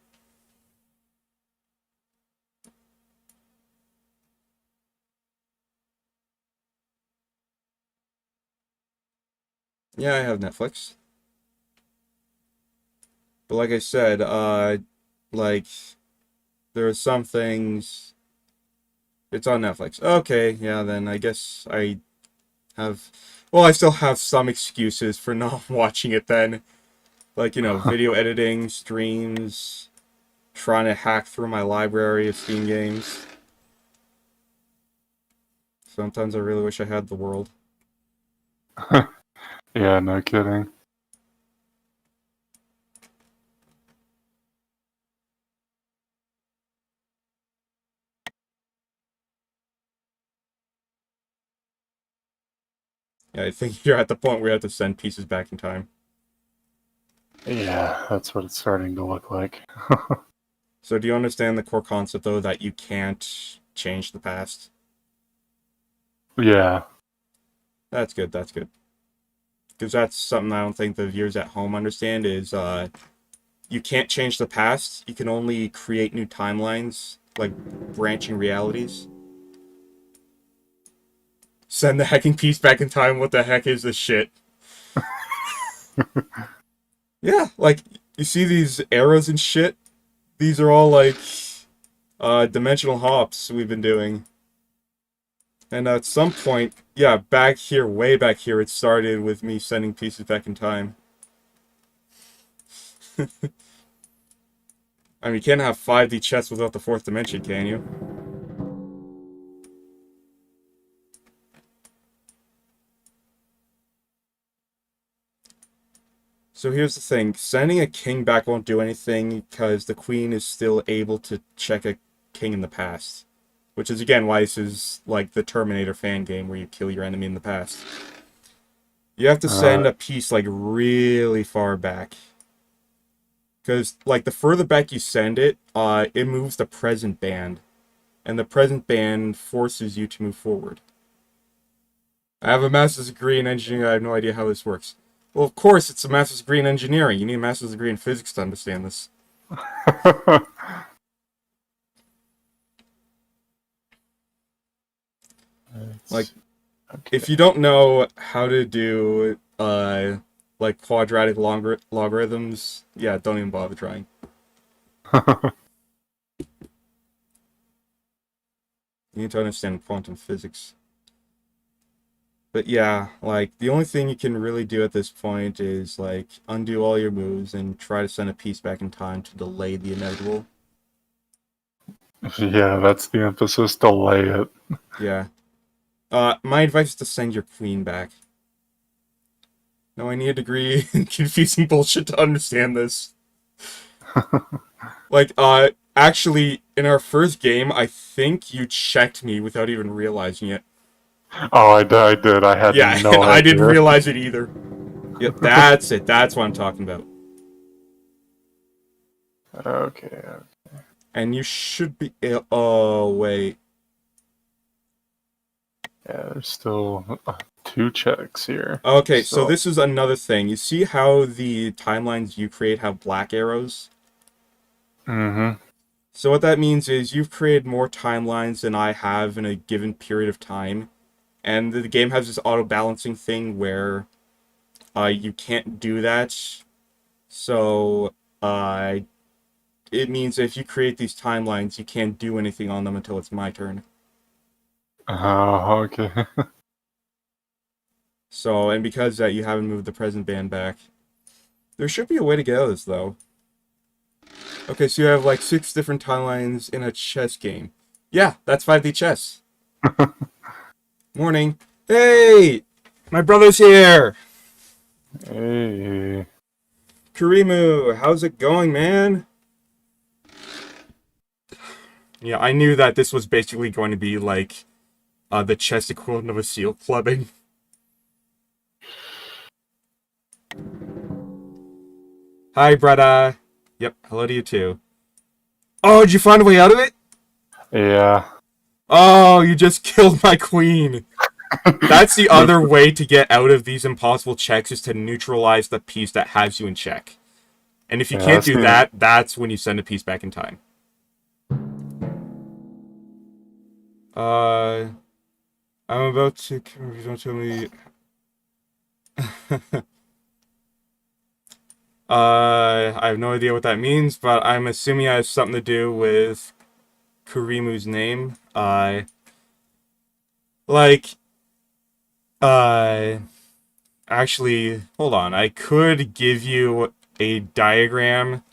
Yeah, I have Netflix. But like I said, like, there are some things... It's on Netflix. Okay, yeah, then I guess I have... Well, I still have some excuses for not watching it then. Like, you know, video editing, streams, trying to hack through my library of Steam games. Sometimes I really wish I had the world. Yeah, no kidding. Yeah, I think you're at the point where you have to send pieces back in time. Yeah, that's what it's starting to look like. So do you understand the core concept, though, that you can't change the past? Yeah. That's good, that's good. Because that's something I don't think the viewers at home understand is, you can't change the past, you can only create new timelines, like branching realities. Send the hacking piece back in time, what the heck is this shit? Yeah, like, you see these arrows and shit? These are all, like, dimensional hops we've been doing. And at some point, yeah, back here, way back here, it started with me sending pieces back in time. I mean, you can't have 5D chess without the fourth dimension, can you? So here's the thing. Sending a king back won't do anything because the queen is still able to check a king in the past. Which is, again, why this is like the Terminator fan game where you kill your enemy in the past. You have to send a piece, like, really far back. Because, like, the further back you send it, it moves the present band. And the present band forces you to move forward. I have a master's degree in engineering, I have no idea how this works. Well, of course, it's a master's degree in engineering. You need a master's degree in physics to understand this. Like, okay. if you don't know how to do, like, quadratic logarithms, yeah, don't even bother trying. You need to understand quantum physics. But yeah, like, the only thing you can really do at this point is, like, undo all your moves and try to send a piece back in time to delay the inevitable. Yeah, that's the emphasis. Delay it. Yeah. My advice is to send your queen back. No, I need a degree in confusing bullshit to understand this. Like, actually, in our first game, I think you checked me without even realizing it. Oh, I did. I had Yeah, no and I didn't idea. realize it either. Yep, that's it. That's what I'm talking about. Okay. And you should be... Oh, wait. Yeah, there's still 2 checks here. Okay, so So, this is another thing. You see how the timelines you create have black arrows? mm-hmm. So what that means is you've created more timelines than I have in a given period of time. And the game has this auto-balancing thing where you can't do that. So it means if you create these timelines, you can't do anything on them until it's my turn. Oh, okay. So, and because that you haven't moved the present band back. There should be a way to get out of this, though. Okay, so you have like 6 different timelines in a chess game. Yeah, that's 5D chess. Morning. Hey! My brother's here! Hey. Kurimu, how's it going, man? Yeah, I knew that this was basically going to be like the chess equivalent of a seal clubbing. Hi, brother. Yep, hello to you too. Oh, did you find a way out of it? Yeah. Oh, you just killed my queen. That's the other way to get out of these impossible checks, is to neutralize the piece that has you in check. And if you can't do that, that's when you send a piece back in time. I'm about to... Don't tell me... I have no idea what that means, but I'm assuming it has something to do with Kurimu's name. Actually, hold on. I could give you a diagram,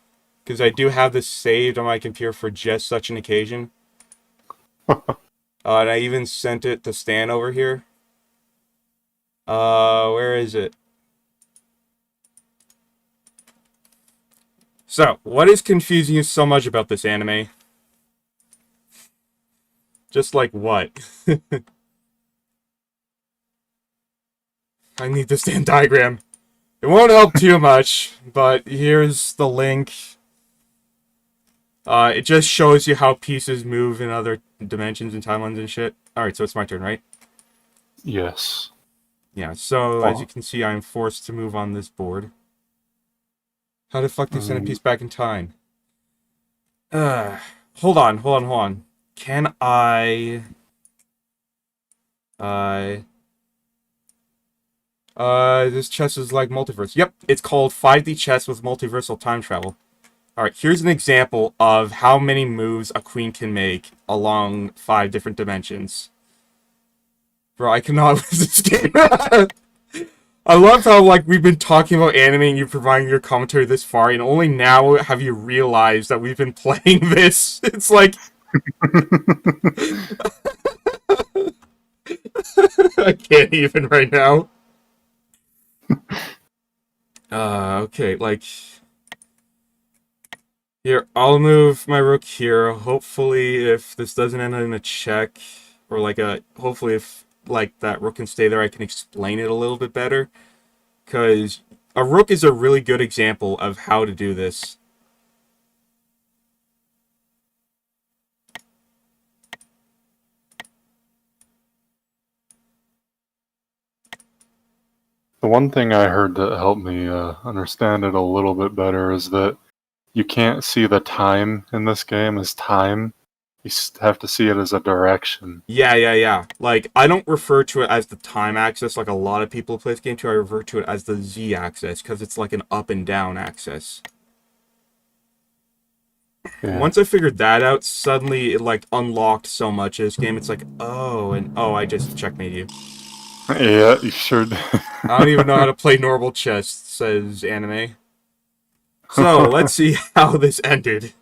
because I do have this saved on my computer for just such an occasion. And I even sent it to Stan over here. Where is it? So, what is confusing you so much about this anime? Just like what? I need the Stan diagram. It won't help too much, but here's the link. It just shows you how pieces move in other dimensions and timelines and shit. Alright, so it's my turn, right? Yes. Yeah, so as you can see, I'm forced to move on this board. How the fuck do you send a piece back in time? Hold on. Can I... this chess is like multiverse. Yep, it's called 5D chess with multiversal time travel. Alright, here's an example of how many moves a queen can make along 5 different dimensions. Bro, I cannot lose this game. I love how, like, we've been talking about anime and you providing your commentary this far, and only now have you realized that we've been playing this. It's like... I can't even right now. Okay, like... Here, I'll move my rook here. Hopefully, if this doesn't end in a check, or like a... Hopefully, if, like, that rook can stay there, I can explain it a little bit better. Because a rook is a really good example of how to do this. The one thing I heard that helped me understand it a little bit better is that you can't see the time in this game as time. You have to see it as a direction. Yeah. Like, I don't refer to it as the time axis like a lot of people play this game to. I refer to it as the Z axis, because it's like an up and down axis. Yeah. Once I figured that out, suddenly it, like, unlocked so much of this game. It's like, oh, and oh, I just checkmate you. Yeah, you sure did. I don't even know how to play normal chess, says anime. So, let's see how this ended.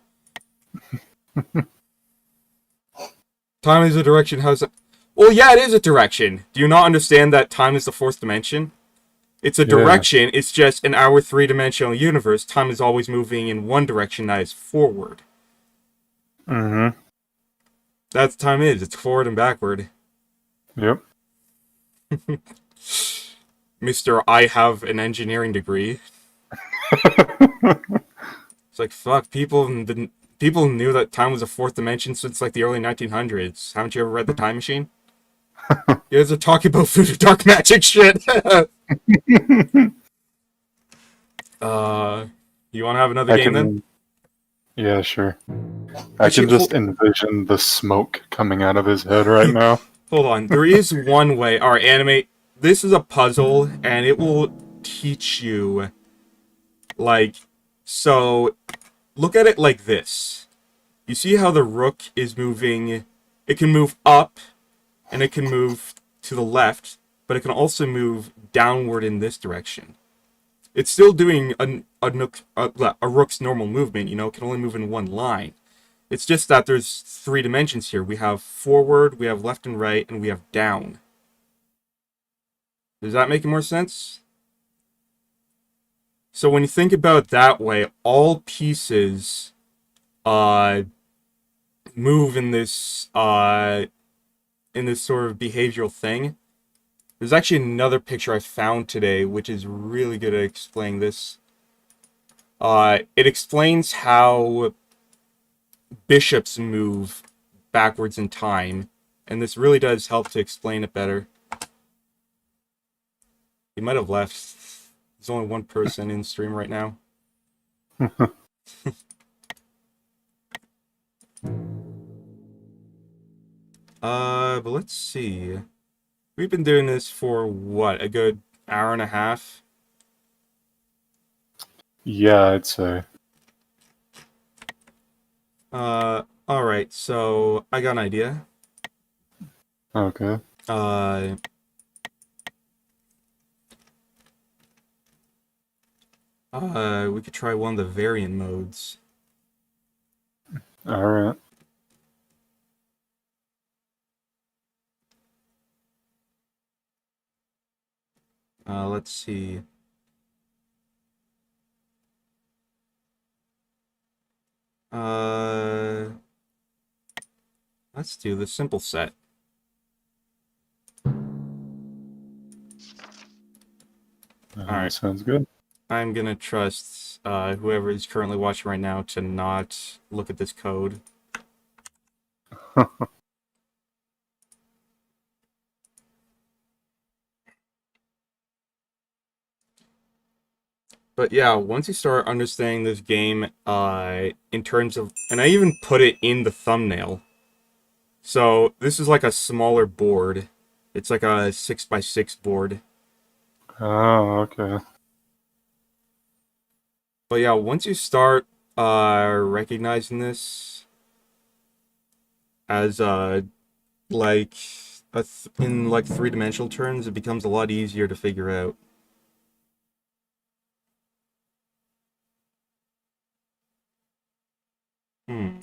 Time is a direction, how's it? Well, yeah, it is a direction. Do you not understand that time is the 4th dimension? It's a direction, it's just in our 3-dimensional universe, time is always moving in one direction, that is forward. Mm-hmm. That's what time is, it's forward and backward. Yep. Mr. I have an engineering degree. It's like, fuck, people knew that time was a 4th dimension since, like, the early 1900s. Haven't you ever read The Time Machine? You guys are talking about food dark magic shit. You want to have another I game then? can, yeah, sure. I Actually, can just envision the smoke coming out of his head right now. hold on. There is one way. Alright, animate. This is a puzzle, and it will teach you, like, so, look at it like this. You see how the rook is moving? It can move up, and it can move to the left, but it can also move downward in this direction. It's still doing a rook's normal movement, you know, it can only move in one line. It's just that there's 3 dimensions here. We have forward, we have left and right, and we have down. Does that make more sense? So when you think about it that way, all pieces move in this sort of behavioral thing. There's actually another picture I found today, which is really good at explaining this. It explains how bishops move backwards in time, and this really does help to explain it better. He might have left. There's only one person in stream right now. But let's see. We've been doing this for, what, a good hour and a half? Yeah, I'd say. Alright, so I got an idea. Okay. We could try one of the variant modes. Alright. Let's see. Let's do the simple set. Alright. Sounds good. I'm gonna trust whoever is currently watching right now to not look at this code. But yeah, once you start understanding this game, in terms of, and I even put it in the thumbnail. So this is like a smaller board. It's like a 6x6 board. Oh, okay. But yeah, once you start recognizing this as like in like 3-dimensional terms, it becomes a lot easier to figure out. Hmm.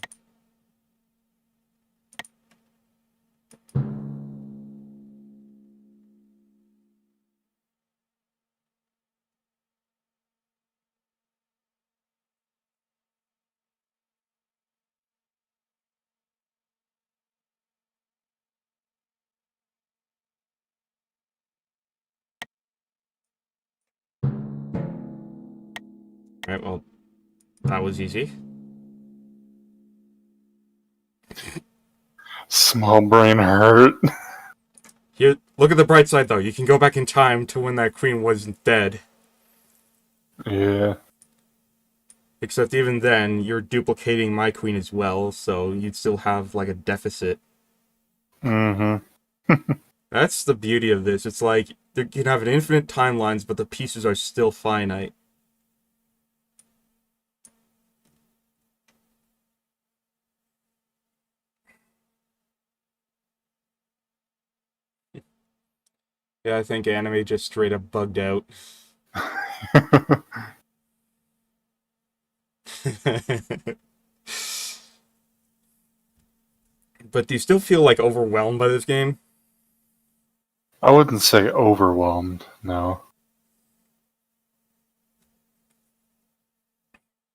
Alright, well, that was easy. Small brain hurt. Here, look at the bright side though. You can go back in time to when that queen wasn't dead. Yeah. Except even then, you're duplicating my queen as well, so you'd still have like a deficit. Mm-hmm. That's the beauty of this. It's like you can have an infinite timelines, but the pieces are still finite. Yeah, I think anime just straight up bugged out. But do you still feel like overwhelmed by this game? I wouldn't say overwhelmed, no.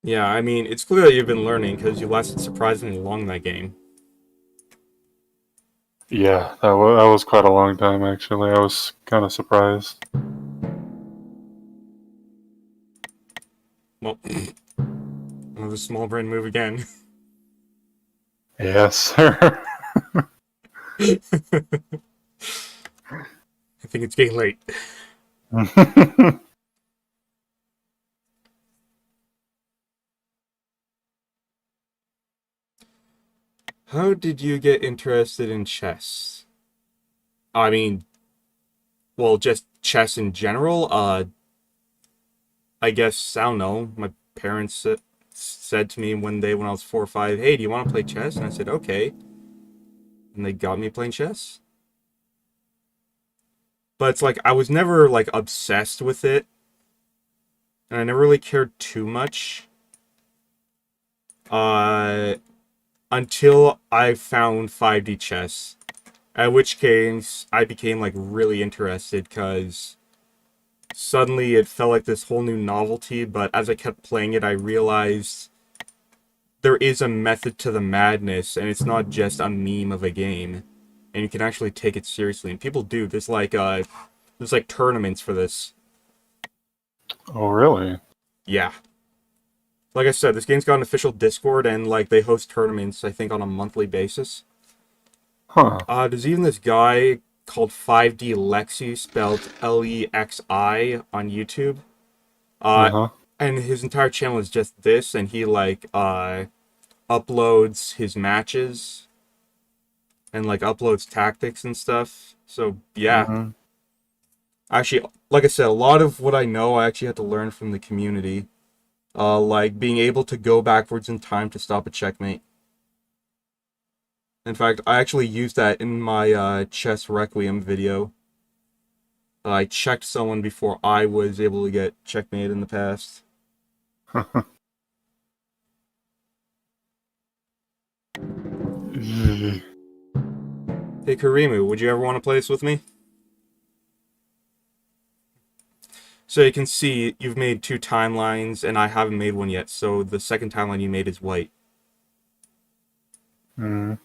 Yeah, I mean, it's clear that you've been learning because you lasted surprisingly long in that game. Yeah, that was quite a long time, actually. I was kind of surprised. Well, another small brain move again. Yes, sir. I think it's getting late. How did you get interested in chess? I mean, well, just chess in general. I guess I don't know. My parents said to me one day when I was 4 or 5, "Hey, do you want to play chess?" And I said, "Okay," and they got me playing chess. But it's like I was never like obsessed with it, and I never really cared too much. Uh, until I found 5D chess, at which case I became like really interested because suddenly it felt like this whole new novelty. But as I kept playing it, I realized there is a method to the madness, and it's not just a meme of a game, and you can actually take it seriously. And people do. There's like tournaments for this. Oh, really? Yeah. Like I said, this game's got an official Discord, and like they host tournaments, I think, on a monthly basis. Huh. There's even this guy called 5D Lexi, spelled Lexi, on YouTube. Uh, Uh-huh. and his entire channel is just this, and he like uploads his matches and like uploads tactics and stuff. So yeah, Mm-hmm. actually, like I said, a lot of what I know I actually had to learn from the community. Like being able to go backwards in time to stop a checkmate. In fact, I actually used that in my chess requiem video. I checked someone before I was able to get checkmate in the past. Hey Karimu, would you ever want to play this with me? So you can see you've made 2 timelines, and I haven't made one yet. So the second timeline you made is white, Mm.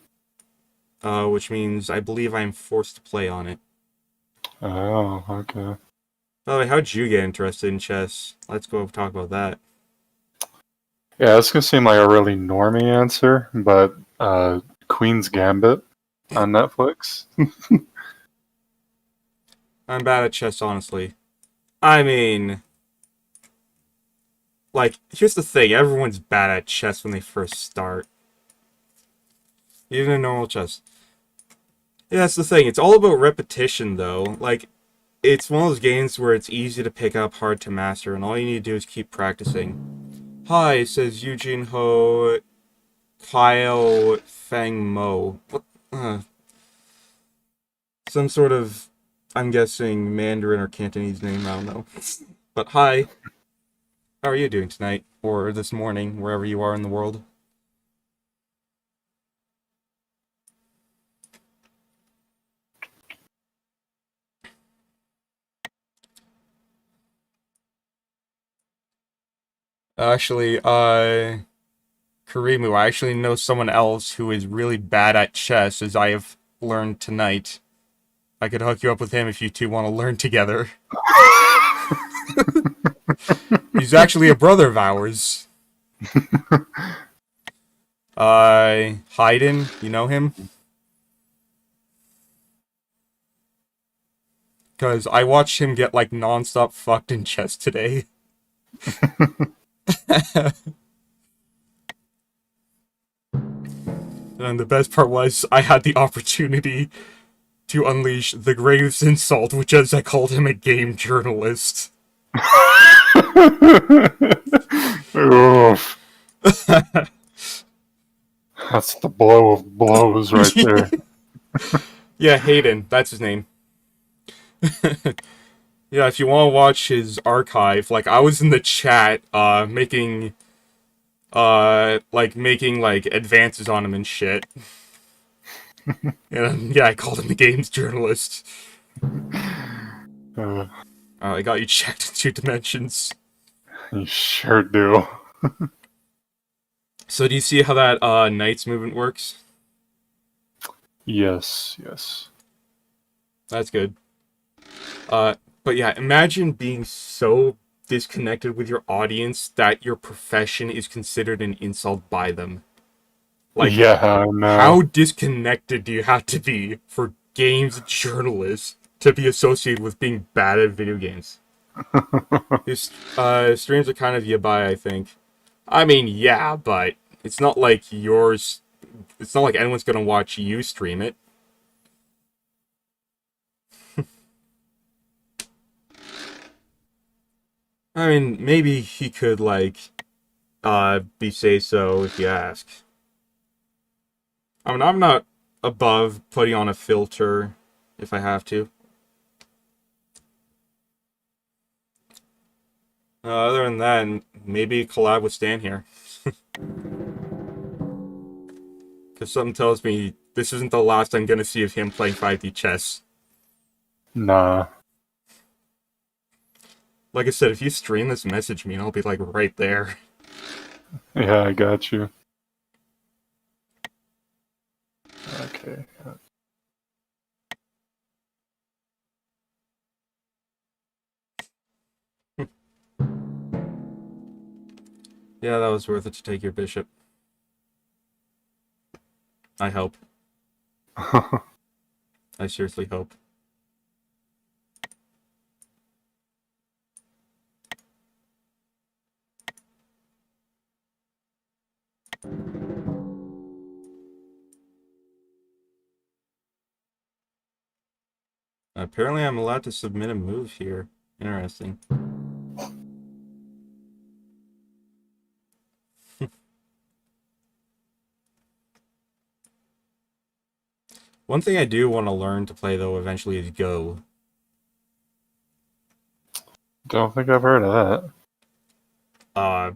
which means I believe I am forced to play on it. Oh, okay. By the way, how'd you get interested in chess? Let's go talk about that. Yeah, this gonna seem like a really normie answer, but Queen's Gambit on Netflix. I'm bad at chess, honestly. I mean, like, here's the thing: everyone's bad at chess when they first start, even in normal chess. Yeah, that's the thing. It's all about repetition, though. Like, it's one of those games where it's easy to pick up, hard to master, and all you need to do is keep practicing. Hi, says Eugene Ho Kyle Fang Mo. What? Some sort of, I'm guessing, Mandarin or Cantonese name, I don't know. But hi, how are you doing tonight? Or this morning, wherever you are in the world? Actually, Karimu, I actually know someone else who is really bad at chess, as I have learned tonight. I could hook you up with him if you two want to learn together. He's actually a brother of ours. Hayden, you know him? Because I watched him get, like, non-stop fucked in chess today. And the best part was, I had the opportunity to unleash the greatest insult, which is I called him a game journalist. Oof. That's the blow of blows right there. Yeah, Hayden, that's his name. Yeah, if you want to watch his archive, like, I was in the chat, making advances on him and shit. And yeah, I called him the games journalist. I got you checked in 2 dimensions. You sure do. So do you see how that Knights movement works? Yes, yes. That's good. But yeah, imagine being so disconnected with your audience that your profession is considered an insult by them. Like, Yeah, I know. how disconnected do you have to be for games journalists to be associated with being bad at video games. His streams are kind of yabai, I think. I mean, yeah, but it's not like yours. It's not like anyone's gonna watch you stream it. I mean, maybe he could like be say so if you ask. I mean, I'm not above putting on a filter if I have to. Other than that, maybe collab with Stan here. Because something tells me this isn't the last I'm gonna see of him playing 5D chess. Nah. Like I said, if you stream this, message me and I'll be like right there. Yeah, I got you. Okay. Yeah, that was worth it to take your bishop. I hope. I seriously hope. Apparently I'm allowed to submit a move here. Interesting. One thing I do want to learn to play, though, eventually is Go. Don't think I've heard of Uh,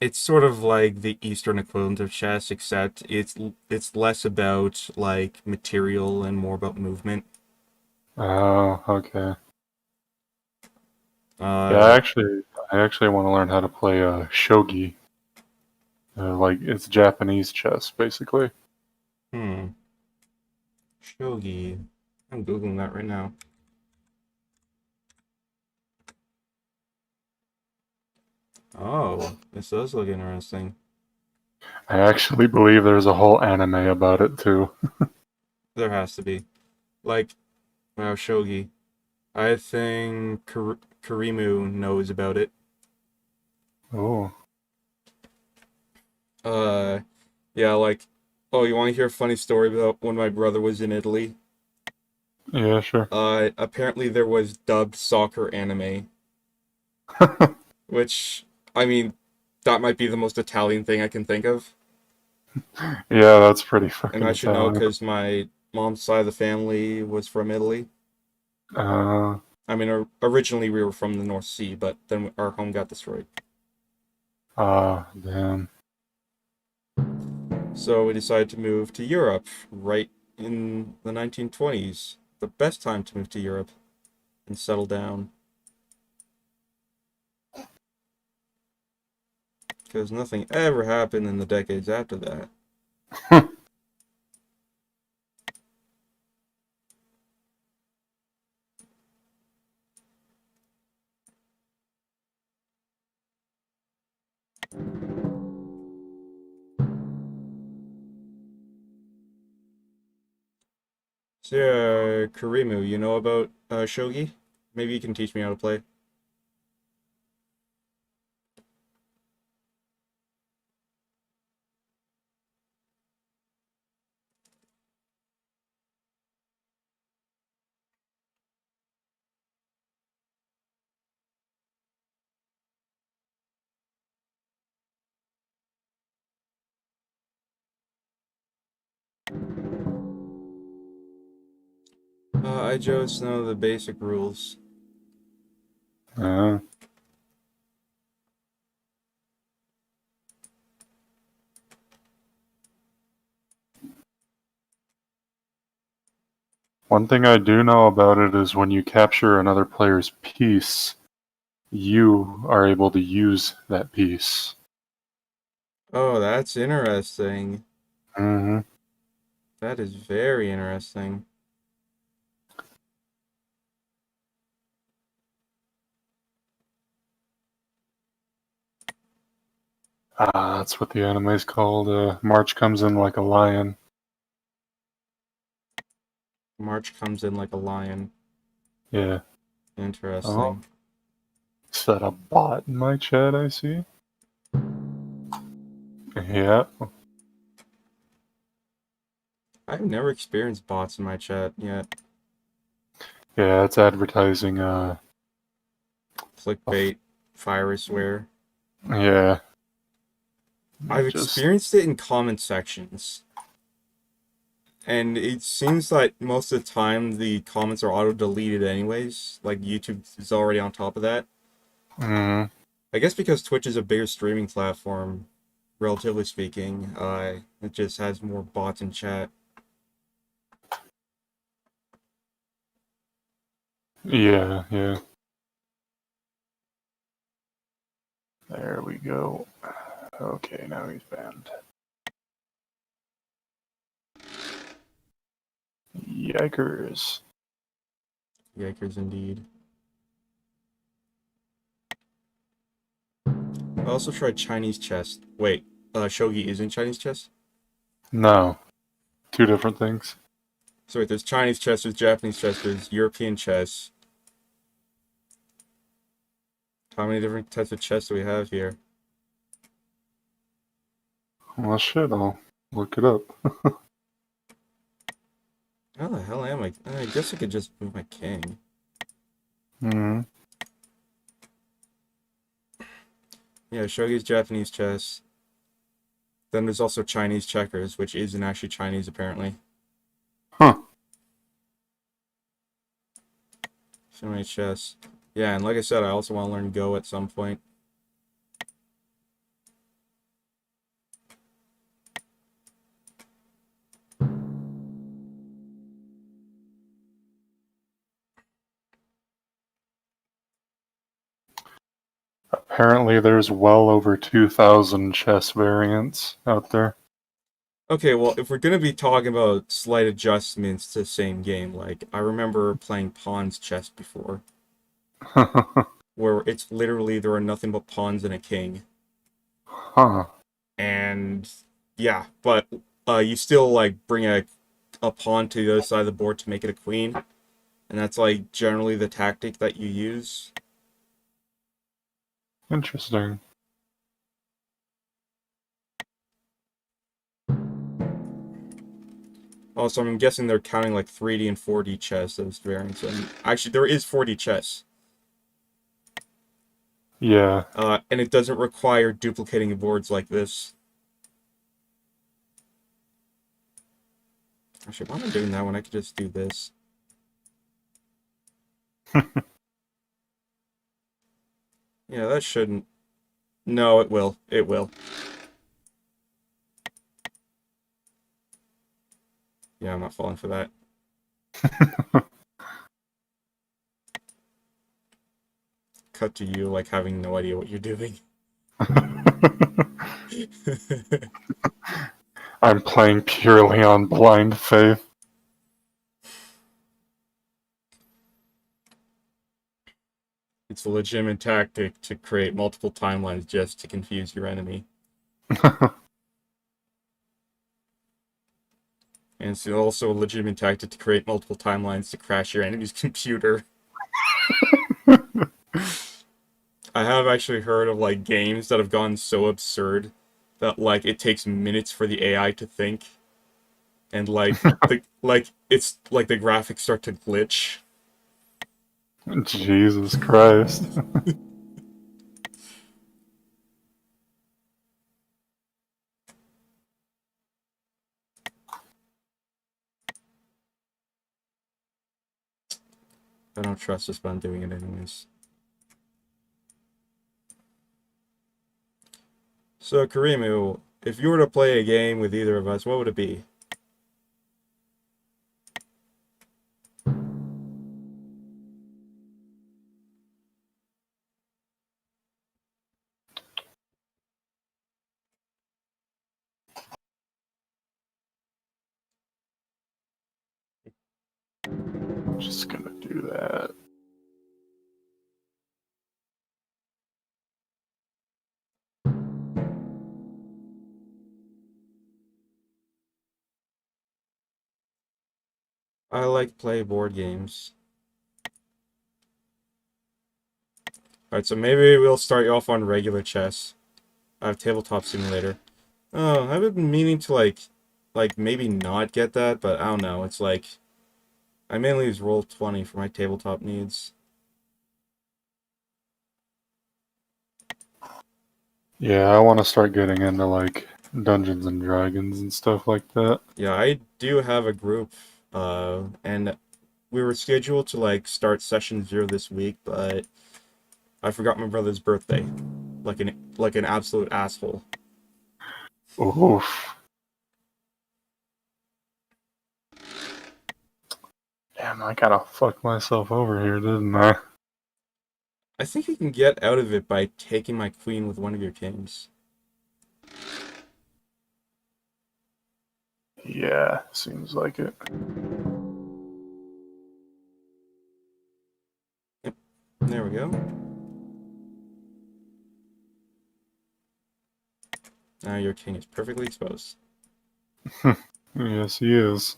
it's sort of like the Eastern equivalent of chess, except it's less about, like, material and more about movement. that. Oh, okay. Yeah, Uh, I actually want to learn how to play shogi. Like it's Japanese chess, basically. hmm. Shogi. I'm Googling that right now. Oh, this does look interesting. I actually believe there's a whole anime about it too. There has to be. Like, wow, Shogi. I think Karimu knows about it. Oh, Uh, yeah, like, oh, you want to hear a funny story about when my brother was in Italy? yeah, sure. Apparently there was dubbed soccer anime, which, I mean, that might be the most Italian thing I can think of. Yeah, that's pretty And fucking I should know Italian. because my mom's side of the family was from Italy. Uh, I mean, originally we were from the North Sea, but then our home got destroyed. damn. So we decided to move to Europe right in the 1920s. The best time to move to Europe and settle down. Because nothing ever happened in the decades after that. So yeah, Karimu, you know about Shogi? Maybe you can teach me how to play. I just know the basic rules. uh, One thing I do know about it is when you capture another player's piece, you are able to use that piece. Oh, that's interesting. Mm-hmm. That is very interesting. That's what the anime's called. March comes in like a lion. March comes in like a lion. Yeah. Oh, Interesting. is that a bot in my chat I see? Yeah. I've never experienced bots in my chat yet. Yeah, it's advertising, Clickbait, fireware. yeah. I've Just, experienced it in comment sections. And it seems like most of the time the comments are auto-deleted anyways. Like YouTube is already on top of that. mm, I guess because Twitch is a bigger streaming platform, relatively speaking, it just has more bots in chat. yeah. There we go. Okay, now he's banned. Yikers. Yikers indeed. I also tried Chinese chess. Wait, Shogi isn't Chinese chess? No, two different things. So wait, there's Chinese chess, there's Japanese chess, there's European chess. How many different types of chess do we have here? Well, shit, I'll look it up. How the hell am I? I guess I could just move my king. Hmm. Yeah, Shogi's Japanese chess. Then there's also Chinese checkers, which isn't actually Chinese apparently. Huh. So many chess. Yeah, and like I said, I also want to learn Go at some point. Apparently, there's well over 2,000 chess variants out there. Okay, well, if we're gonna be talking about slight adjustments to the same game, like I remember playing pawns chess before, where it's literally there are nothing but pawns and a king. Huh. And yeah, but you still like bring a pawn to the other side of the board to make it a queen, and that's like generally the tactic that you use. Interesting. Also, I'm guessing they're counting like 3D and 4D chess as variants. And actually, there is 4D chess, Yeah. and it doesn't require duplicating boards like this. Actually, why am I doing that when I could just do this? Yeah, that shouldn't. No, it will. It will. Yeah, I'm not falling for that. Cut to you, like, having no idea what you're doing. I'm playing purely on blind faith. It's a legitimate tactic to create multiple timelines just to confuse your enemy. And it's also a legitimate tactic to create multiple timelines to crash your enemy's computer. I have actually heard of like games that have gone so absurd that like it takes minutes for the AI to think, and it's like the graphics start to glitch. Jesus Christ. I don't trust this, but I'm doing it anyways. So Karimu, if you were to play a game with either of us, what would it be? Just gonna do that. I like play board games. Alright, so maybe we'll start you off on regular chess. I have Tabletop Simulator. Oh, I've been meaning to like maybe not get that, but I don't know. It's like I mainly use Roll20 for my tabletop needs. Yeah, I want to start getting into like Dungeons and Dragons and stuff like that. Yeah, I do have a group, and we were scheduled to like start session 0 this week, but I forgot my brother's birthday, like an absolute asshole. Oof. Damn, I gotta fuck myself over here, didn't I? I think you can get out of it by taking my queen with one of your kings. Yeah, seems like it. Yep, there we go. Now your king is perfectly exposed. Yes, he is.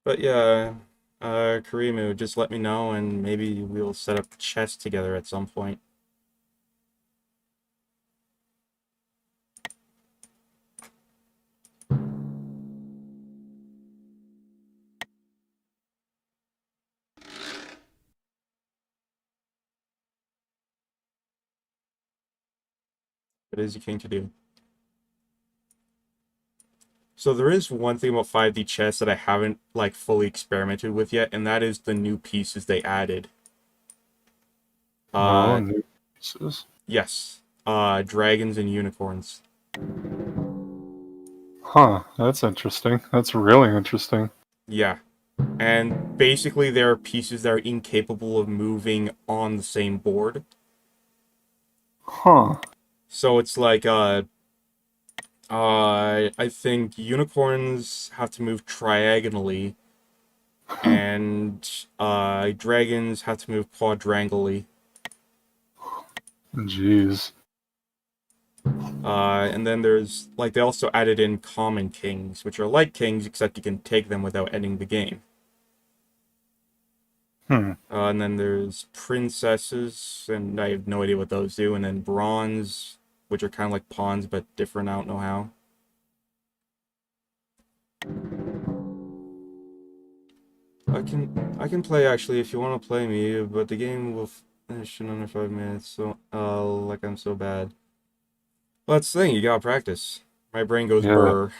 But yeah, Karimu, just let me know and maybe we'll set up chess together at some point. What is your king to do? So there is one thing about 5D chess that I haven't like fully experimented with yet, and that is the new pieces they added. Oh, Uh, new pieces. yes. Dragons and unicorns. Huh, that's interesting. That's really interesting. Yeah. And basically there are pieces that are incapable of moving on the same board. Huh. So it's like I think unicorns have to move triagonally, and dragons have to move quadrangly. Jeez. And then there's like they also added in common kings, which are like kings except you can take them without ending the game. Hmm. And then there's princesses, and I have no idea what those do. And then bronze, which are kind of like pawns but different. I don't know how. I can play actually if you want to play me, but the game will finish in under 5 minutes. So like I'm so bad. Well, that's the thing. You gotta practice. My brain goes Yeah. brr.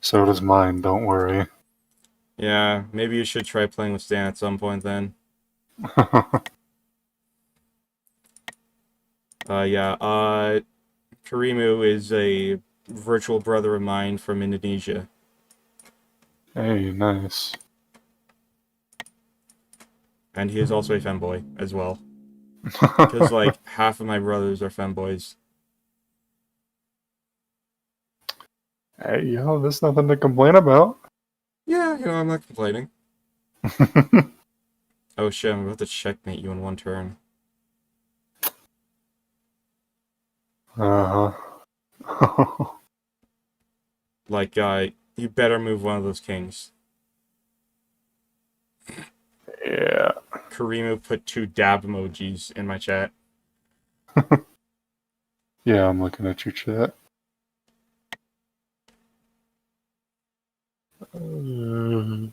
So does mine, don't worry. Yeah, maybe you should try playing with Stan at some point then. Yeah. Karimu is a virtual brother of mine from Indonesia, Hey, nice. and he is also a femboy as well. Because like half of my brothers are femboys. Hey, yo, there's nothing to complain about. Yeah, I'm not complaining. Oh shit, I'm about to checkmate you in one turn. Uh-huh. Like, you better move one of those kings. Yeah. Karimu put 2 dab emojis in my chat. Yeah, I'm looking at your chat. Uh,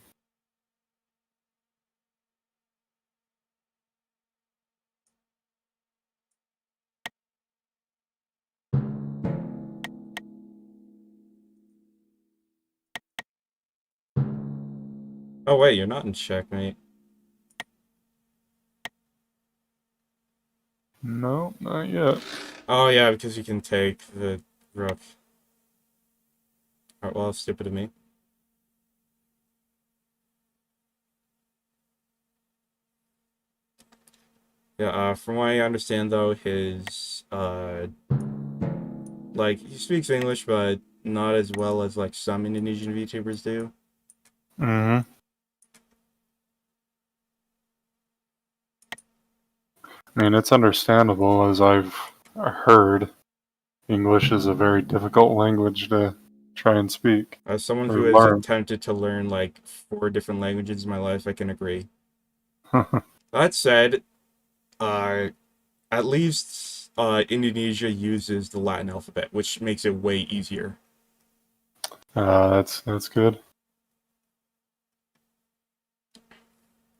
Oh wait, you're not in checkmate. no, not yet. Oh yeah, because you can take the rook. Alright, well, stupid of me. Yeah, from what I understand though, his like he speaks English, but not as well as like some Indonesian VTubers do. Mm-hmm. I mean, it's understandable, as I've heard. English is a very difficult language to try and speak As someone or who has learn. attempted to learn like 4 different languages in my life, I can agree. That said, uh, at least Indonesia uses the Latin alphabet, which makes it way easier. That's good.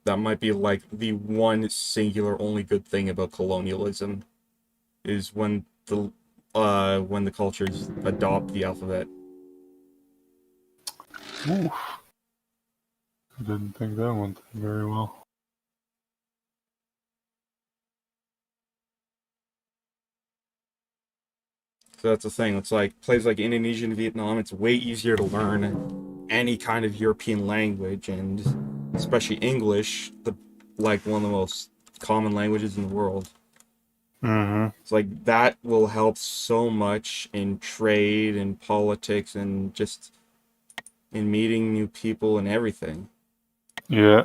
That might be like the one singular only good thing about colonialism is when the cultures adopt the alphabet. Oof. I didn't think that went very well. So that's the thing. It's like places like Indonesia and Vietnam, it's way easier to learn any kind of European language, and especially English, the like one of the most common languages in the world. Mm-hmm. It's like that will help so much in trade and politics and just in meeting new people and everything. Yeah.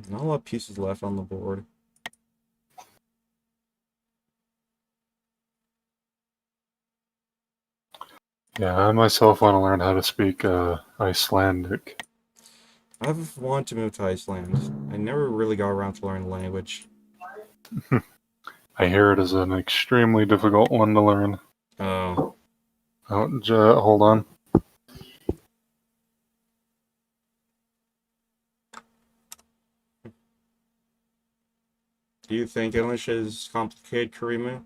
Not a lot of pieces left on the board. Yeah, I myself want to learn how to speak Icelandic. I've wanted to move to Iceland. I never really got around to learning the language. I hear it is an extremely difficult one to learn. Oh, Oh, hold on. do you think English is complicated, Karimu?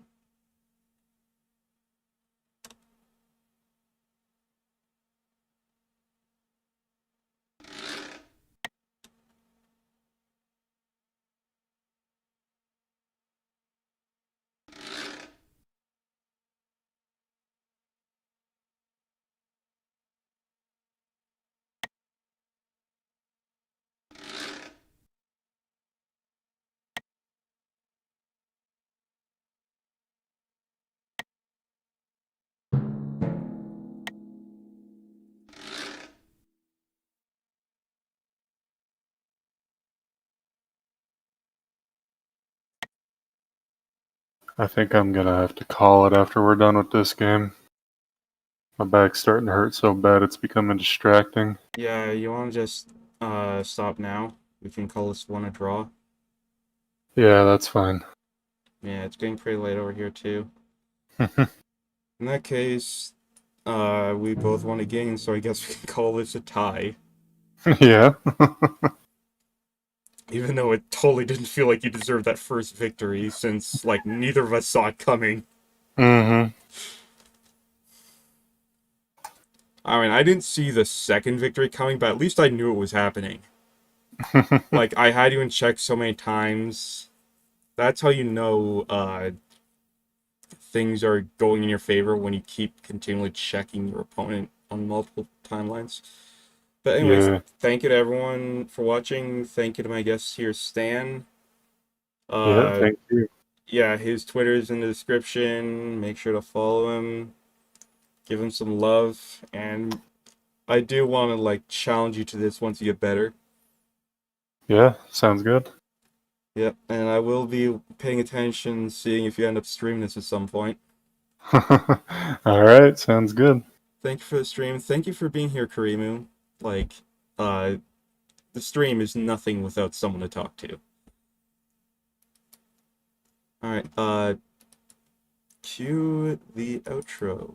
I think I'm gonna have to call it after we're done with this game. My back's starting to hurt so bad it's becoming distracting. Yeah, you want to just stop now? We can call this one a draw. Yeah, that's fine. Yeah, it's getting pretty late over here too. In that case, we both won a game, so I guess we can call this a tie. Yeah. Even though it totally didn't feel like you deserved that first victory, since like neither of us saw it coming. Mm-hmm. I mean, I didn't see the second victory coming, but at least I knew it was happening. Like I had you in check so many times. That's how you know things are going in your favor when you keep continually checking your opponent on multiple timelines. But anyways, Yeah. thank you to everyone for watching. Thank you to my guest here, Stan. Yeah, Uh, thank you. yeah, his Twitter is in the description. Make sure to follow him, give him some love, and I do want to like challenge you to this once you get better. Yeah, sounds good. Yep, and I will be paying attention, seeing if you end up streaming this at some point. All right, sounds good. Thank you for the stream. Thank you for being here, Karimu. Like, uh, the stream is nothing without someone to talk to. All right, cue the outro.